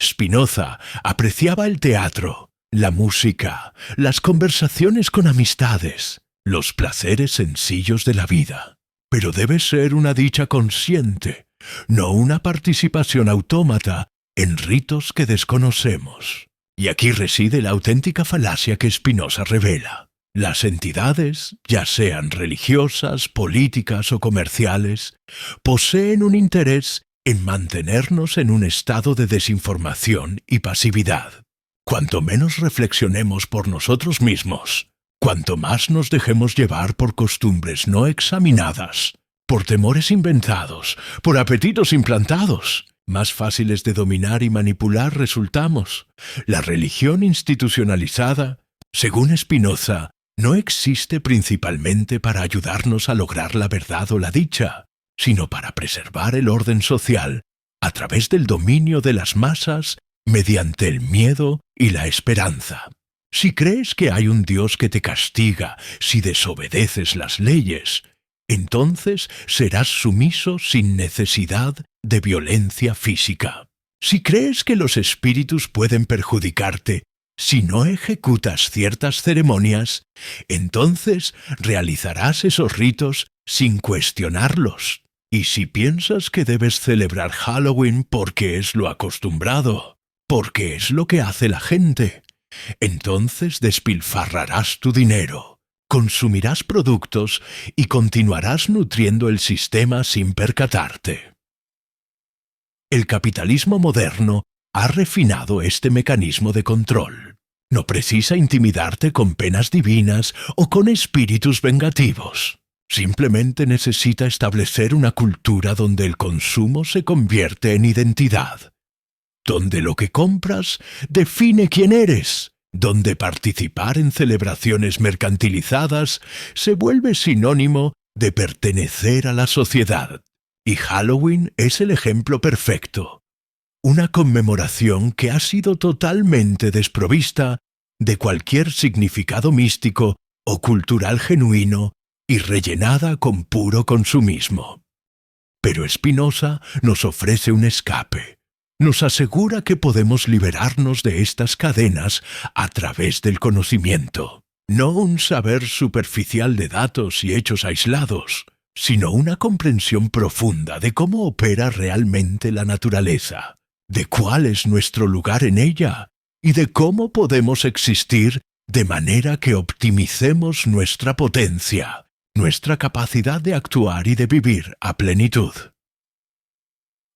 Spinoza apreciaba el teatro, la música, las conversaciones con amistades, los placeres sencillos de la vida. Pero debe ser una dicha consciente, no una participación autómata en ritos que desconocemos. Y aquí reside la auténtica falacia que Spinoza revela. Las entidades, ya sean religiosas, políticas o comerciales, poseen un interés en mantenernos en un estado de desinformación y pasividad. Cuanto menos reflexionemos por nosotros mismos, cuanto más nos dejemos llevar por costumbres no examinadas, por temores inventados, por apetitos implantados, más fáciles de dominar y manipular resultamos. La religión institucionalizada, según Spinoza, no existe principalmente para ayudarnos a lograr la verdad o la dicha, sino para preservar el orden social a través del dominio de las masas mediante el miedo y la esperanza. Si crees que hay un Dios que te castiga si desobedeces las leyes, entonces serás sumiso sin necesidad de violencia física. Si crees que los espíritus pueden perjudicarte si no ejecutas ciertas ceremonias, entonces realizarás esos ritos sin cuestionarlos. Y si piensas que debes celebrar Halloween porque es lo acostumbrado, porque es lo que hace la gente, entonces despilfarrarás tu dinero, consumirás productos y continuarás nutriendo el sistema sin percatarte. El capitalismo moderno ha refinado este mecanismo de control. No precisa intimidarte con penas divinas o con espíritus vengativos. Simplemente necesita establecer una cultura donde el consumo se convierte en identidad, donde lo que compras define quién eres, donde participar en celebraciones mercantilizadas se vuelve sinónimo de pertenecer a la sociedad. Y Halloween es el ejemplo perfecto. Una conmemoración que ha sido totalmente desprovista de cualquier significado místico o cultural genuino y rellenada con puro consumismo. Pero Spinoza nos ofrece un escape. Nos asegura que podemos liberarnos de estas cadenas a través del conocimiento. No un saber superficial de datos y hechos aislados, sino una comprensión profunda de cómo opera realmente la naturaleza, de cuál es nuestro lugar en ella y de cómo podemos existir de manera que optimicemos nuestra potencia, nuestra capacidad de actuar y de vivir a plenitud.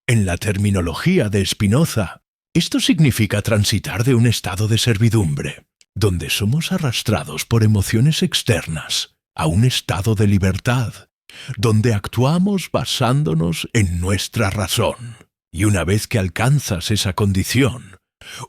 En la terminología de Spinoza, esto significa transitar de un estado de servidumbre, donde somos arrastrados por emociones externas, a un estado de libertad, donde actuamos basándonos en nuestra razón. Y una vez que alcanzas esa condición,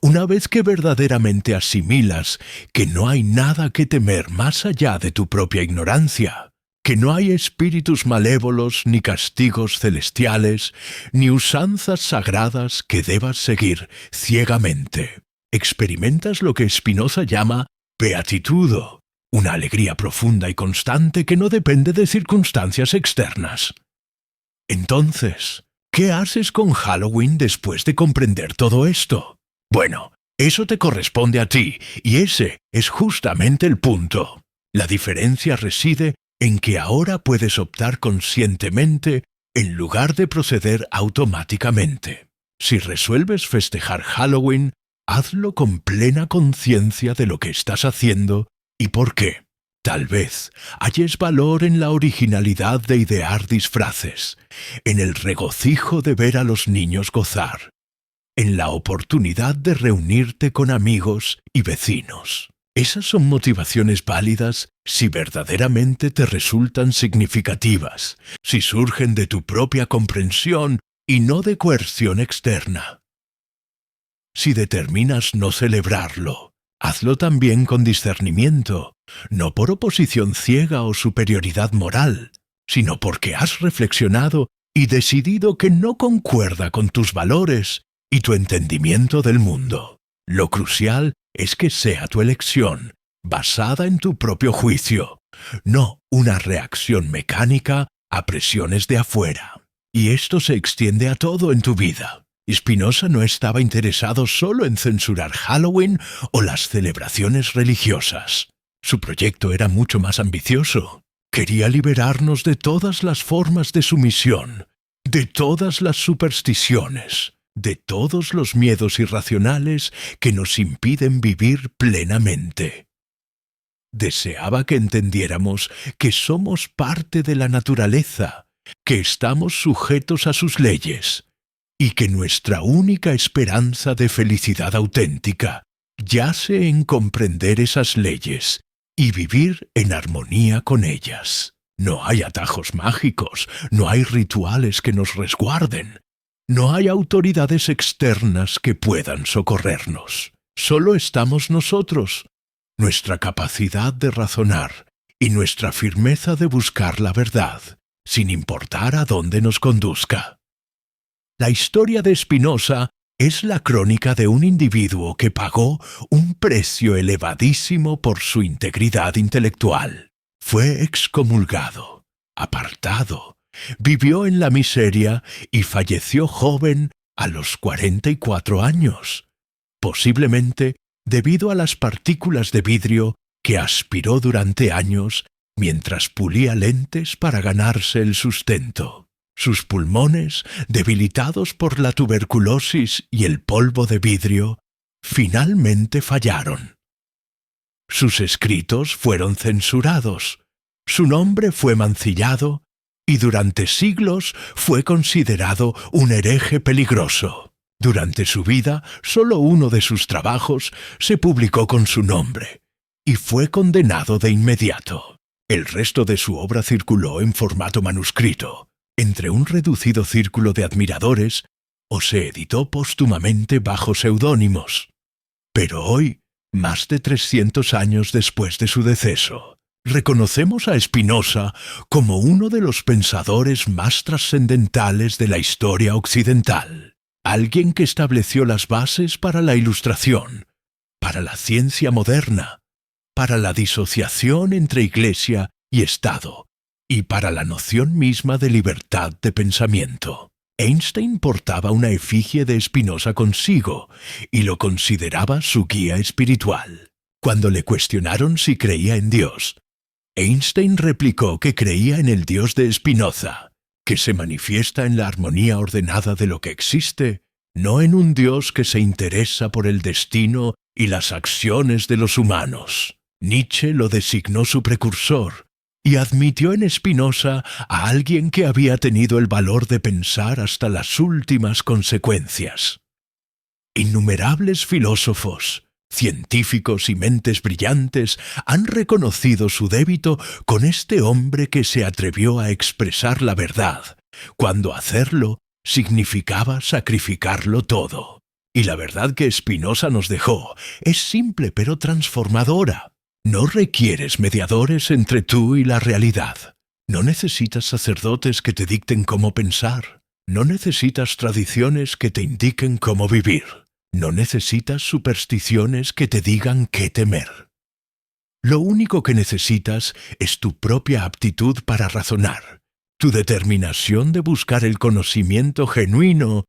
una vez que verdaderamente asimilas que no hay nada que temer más allá de tu propia ignorancia, que no hay espíritus malévolos, ni castigos celestiales, ni usanzas sagradas que debas seguir ciegamente, experimentas lo que Spinoza llama beatitudo, una alegría profunda y constante que no depende de circunstancias externas. Entonces, ¿qué haces con Halloween después de comprender todo esto? Bueno, eso te corresponde a ti, y ese es justamente el punto. La diferencia reside en que ahora puedes optar conscientemente en lugar de proceder automáticamente. Si resuelves festejar Halloween, hazlo con plena conciencia de lo que estás haciendo y por qué. Tal vez halles valor en la originalidad de idear disfraces, en el regocijo de ver a los niños gozar, en la oportunidad de reunirte con amigos y vecinos. Esas son motivaciones válidas si verdaderamente te resultan significativas, si surgen de tu propia comprensión y no de coerción externa. Si determinas no celebrarlo, Hazlo también con discernimiento, no por oposición ciega o superioridad moral, sino porque has reflexionado y decidido que no concuerda con tus valores y tu entendimiento del mundo. Lo crucial es que sea tu elección, basada en tu propio juicio, no una reacción mecánica a presiones de afuera. Y esto se extiende a todo en tu vida. Spinoza no estaba interesado solo en censurar Halloween o las celebraciones religiosas. Su proyecto era mucho más ambicioso. Quería liberarnos de todas las formas de sumisión, de todas las supersticiones, de todos los miedos irracionales que nos impiden vivir plenamente. Deseaba que entendiéramos que somos parte de la naturaleza, que estamos sujetos a sus leyes, y que nuestra única esperanza de felicidad auténtica yace en comprender esas leyes y vivir en armonía con ellas. No hay atajos mágicos, no hay rituales que nos resguarden, no hay autoridades externas que puedan socorrernos. Solo estamos nosotros, nuestra capacidad de razonar y nuestra firmeza de buscar la verdad, sin importar a dónde nos conduzca. La historia de Spinoza es la crónica de un individuo que pagó un precio elevadísimo por su integridad intelectual. Fue excomulgado, apartado, vivió en la miseria y falleció joven a los 44 años, posiblemente debido a las partículas de vidrio que aspiró durante años mientras pulía lentes para ganarse el sustento. Sus pulmones, debilitados por la tuberculosis y el polvo de vidrio, finalmente fallaron. Sus escritos fueron censurados, su nombre fue mancillado y durante siglos fue considerado un hereje peligroso. Durante su vida, solo uno de sus trabajos se publicó con su nombre y fue condenado de inmediato. El resto de su obra circuló en formato manuscrito, entre un reducido círculo de admiradores, o se editó póstumamente bajo seudónimos. Pero hoy, más de 300 años después de su deceso, reconocemos a Spinoza como uno de los pensadores más trascendentales de la historia occidental, alguien que estableció las bases para la Ilustración, para la ciencia moderna, para la disociación entre Iglesia y Estado, y para la noción misma de libertad de pensamiento. Einstein portaba una efigie de Spinoza consigo y lo consideraba su guía espiritual. Cuando le cuestionaron si creía en Dios, Einstein replicó que creía en el Dios de Spinoza, que se manifiesta en la armonía ordenada de lo que existe, no en un Dios que se interesa por el destino y las acciones de los humanos. Nietzsche lo designó su precursor, y admitió en Spinoza a alguien que había tenido el valor de pensar hasta las últimas consecuencias. Innumerables filósofos, científicos y mentes brillantes han reconocido su débito con este hombre que se atrevió a expresar la verdad, cuando hacerlo significaba sacrificarlo todo. Y la verdad que Spinoza nos dejó es simple pero transformadora. No requieres mediadores entre tú y la realidad. No necesitas sacerdotes que te dicten cómo pensar. No necesitas tradiciones que te indiquen cómo vivir. No necesitas supersticiones que te digan qué temer. Lo único que necesitas es tu propia aptitud para razonar, tu determinación de buscar el conocimiento genuino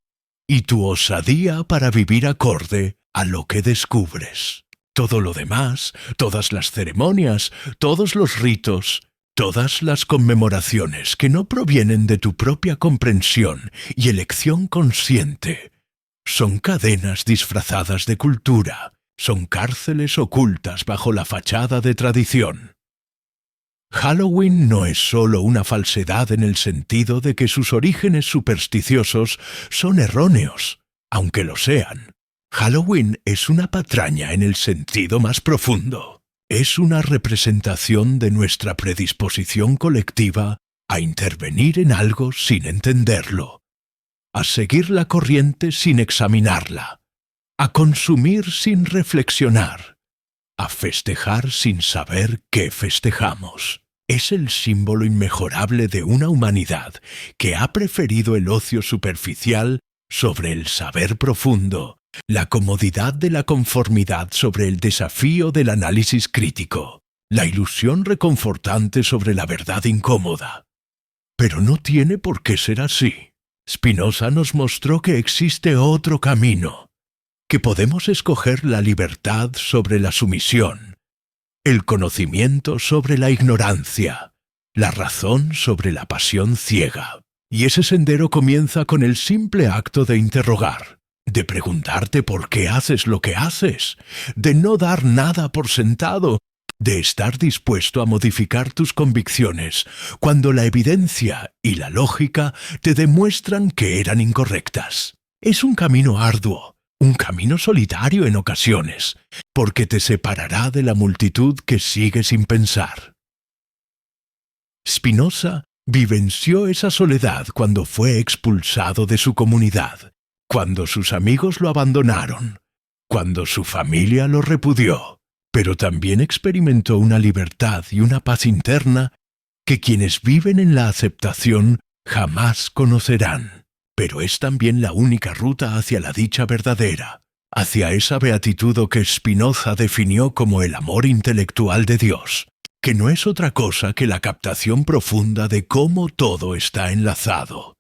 y tu osadía para vivir acorde a lo que descubres. Todo lo demás, todas las ceremonias, todos los ritos, todas las conmemoraciones que no provienen de tu propia comprensión y elección consciente, son cadenas disfrazadas de cultura, son cárceles ocultas bajo la fachada de tradición. Halloween no es solo una falsedad en el sentido de que sus orígenes supersticiosos son erróneos, aunque lo sean. Halloween es una patraña en el sentido más profundo. Es una representación de nuestra predisposición colectiva a intervenir en algo sin entenderlo, a seguir la corriente sin examinarla, a consumir sin reflexionar, a festejar sin saber qué festejamos. Es el símbolo inmejorable de una humanidad que ha preferido el ocio superficial sobre el saber profundo, la comodidad de la conformidad sobre el desafío del análisis crítico, la ilusión reconfortante sobre la verdad incómoda. Pero no tiene por qué ser así. Spinoza nos mostró que existe otro camino, que podemos escoger la libertad sobre la sumisión, el conocimiento sobre la ignorancia, la razón sobre la pasión ciega. Y ese sendero comienza con el simple acto de interrogar, de preguntarte por qué haces lo que haces, de no dar nada por sentado, de estar dispuesto a modificar tus convicciones cuando la evidencia y la lógica te demuestran que eran incorrectas. Es un camino arduo, un camino solitario en ocasiones, porque te separará de la multitud que sigue sin pensar. Spinoza vivenció esa soledad cuando fue expulsado de su comunidad, cuando sus amigos lo abandonaron, cuando su familia lo repudió, pero también experimentó una libertad y una paz interna que quienes viven en la aceptación jamás conocerán. Pero es también la única ruta hacia la dicha verdadera, hacia esa beatitud que Spinoza definió como el amor intelectual de Dios, que no es otra cosa que la captación profunda de cómo todo está enlazado,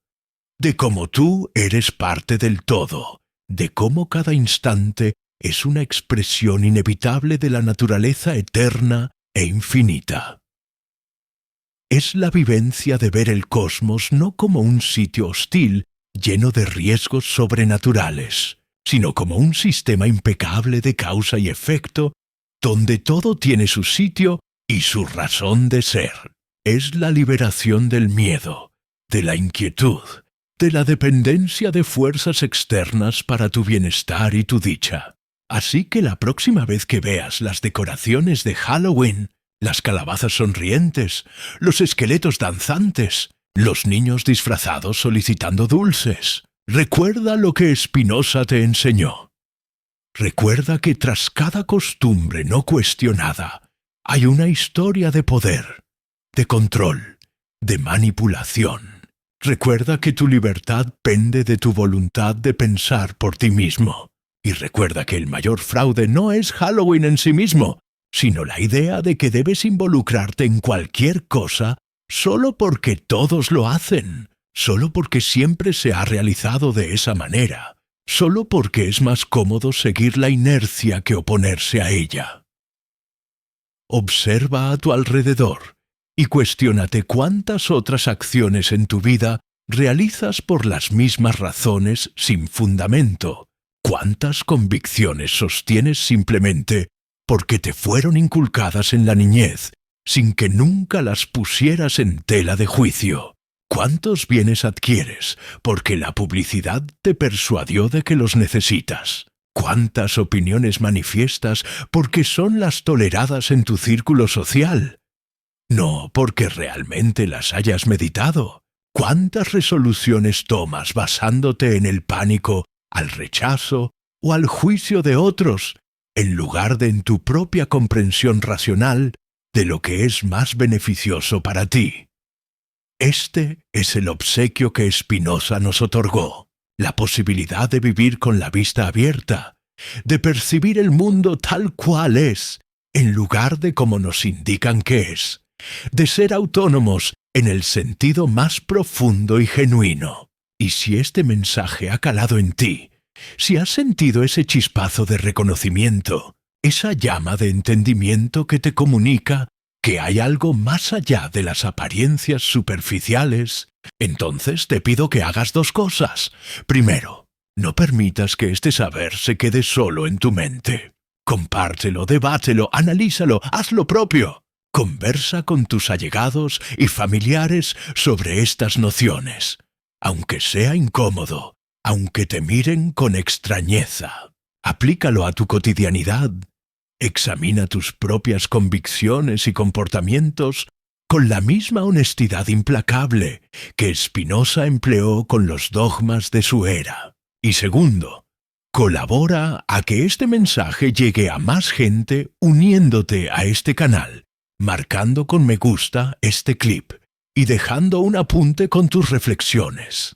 de cómo tú eres parte del todo, de cómo cada instante es una expresión inevitable de la naturaleza eterna e infinita. Es la vivencia de ver el cosmos no como un sitio hostil lleno de riesgos sobrenaturales, sino como un sistema impecable de causa y efecto donde todo tiene su sitio y su razón de ser. Es la liberación del miedo, de la inquietud, de la dependencia de fuerzas externas para tu bienestar y tu dicha. Así que la próxima vez que veas las decoraciones de Halloween, las calabazas sonrientes, los esqueletos danzantes, los niños disfrazados solicitando dulces, recuerda lo que Spinoza te enseñó. Recuerda que tras cada costumbre no cuestionada hay una historia de poder, de control, de manipulación. Recuerda que tu libertad pende de tu voluntad de pensar por ti mismo. Y recuerda que el mayor fraude no es Halloween en sí mismo, sino la idea de que debes involucrarte en cualquier cosa solo porque todos lo hacen, solo porque siempre se ha realizado de esa manera, solo porque es más cómodo seguir la inercia que oponerse a ella. Observa a tu alrededor y cuestiónate cuántas otras acciones en tu vida realizas por las mismas razones sin fundamento. ¿Cuántas convicciones sostienes simplemente porque te fueron inculcadas en la niñez, sin que nunca las pusieras en tela de juicio? ¿Cuántos bienes adquieres porque la publicidad te persuadió de que los necesitas? ¿Cuántas opiniones manifiestas porque son las toleradas en tu círculo social? No porque realmente las hayas meditado. ¿Cuántas resoluciones tomas basándote en el pánico, al rechazo o al juicio de otros, en lugar de en tu propia comprensión racional de lo que es más beneficioso para ti? Este es el obsequio que Spinoza nos otorgó, la posibilidad de vivir con la vista abierta, de percibir el mundo tal cual es, en lugar de como nos indican que es, de ser autónomos en el sentido más profundo y genuino. Y si este mensaje ha calado en ti, si has sentido ese chispazo de reconocimiento, esa llama de entendimiento que te comunica que hay algo más allá de las apariencias superficiales, entonces te pido que hagas dos cosas. Primero, no permitas que este saber se quede solo en tu mente. Compártelo, debátelo, analízalo, haz lo propio. Conversa con tus allegados y familiares sobre estas nociones, aunque sea incómodo, aunque te miren con extrañeza. Aplícalo a tu cotidianidad. Examina tus propias convicciones y comportamientos con la misma honestidad implacable que Spinoza empleó con los dogmas de su era. Y segundo, Colabora a que este mensaje llegue a más gente uniéndote a este canal, marcando con me gusta este clip y dejando un apunte con tus reflexiones.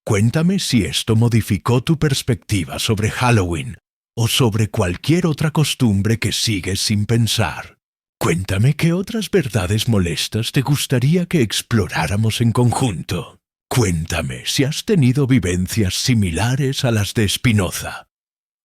Cuéntame si esto modificó tu perspectiva sobre Halloween o sobre cualquier otra costumbre que sigues sin pensar. Cuéntame qué otras verdades molestas te gustaría que exploráramos en conjunto. Cuéntame si has tenido vivencias similares a las de Spinoza,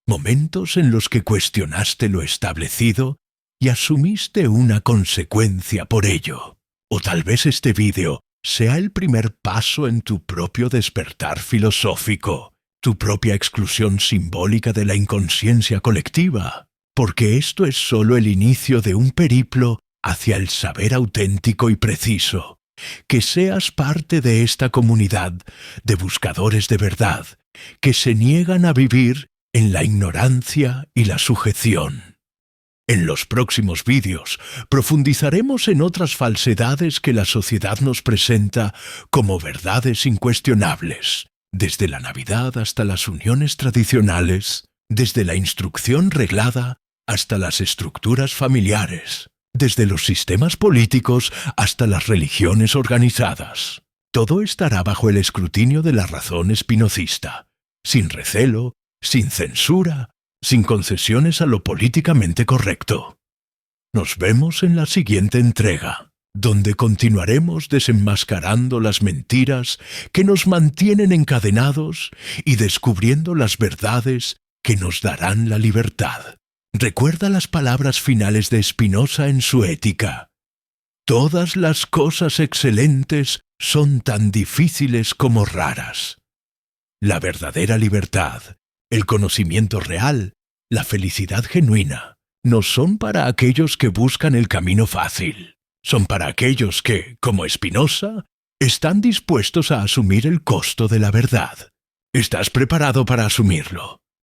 momentos en los que cuestionaste lo establecido y asumiste una consecuencia por ello. O tal vez este vídeo sea el primer paso en tu propio despertar filosófico, tu propia exclusión simbólica de la inconsciencia colectiva, porque esto es solo el inicio de un periplo hacia el saber auténtico y preciso. Que seas parte de esta comunidad de buscadores de verdad, que se niegan a vivir en la ignorancia y la sujeción. En los próximos vídeos profundizaremos en otras falsedades que la sociedad nos presenta como verdades incuestionables, desde la Navidad hasta las uniones tradicionales, desde la instrucción reglada hasta las estructuras familiares, desde los sistemas políticos hasta las religiones organizadas. Todo estará bajo el escrutinio de la razón espinocista, sin recelo, sin censura, sin concesiones a lo políticamente correcto. Nos vemos en la siguiente entrega, donde continuaremos desenmascarando las mentiras que nos mantienen encadenados y descubriendo las verdades que nos darán la libertad. Recuerda las palabras finales de Spinoza en su Ética. Todas las cosas excelentes son tan difíciles como raras. La verdadera libertad, el conocimiento real, la felicidad genuina, no son para aquellos que buscan el camino fácil. Son para aquellos que, como Spinoza, están dispuestos a asumir el costo de la verdad. ¿Estás preparado para asumirlo?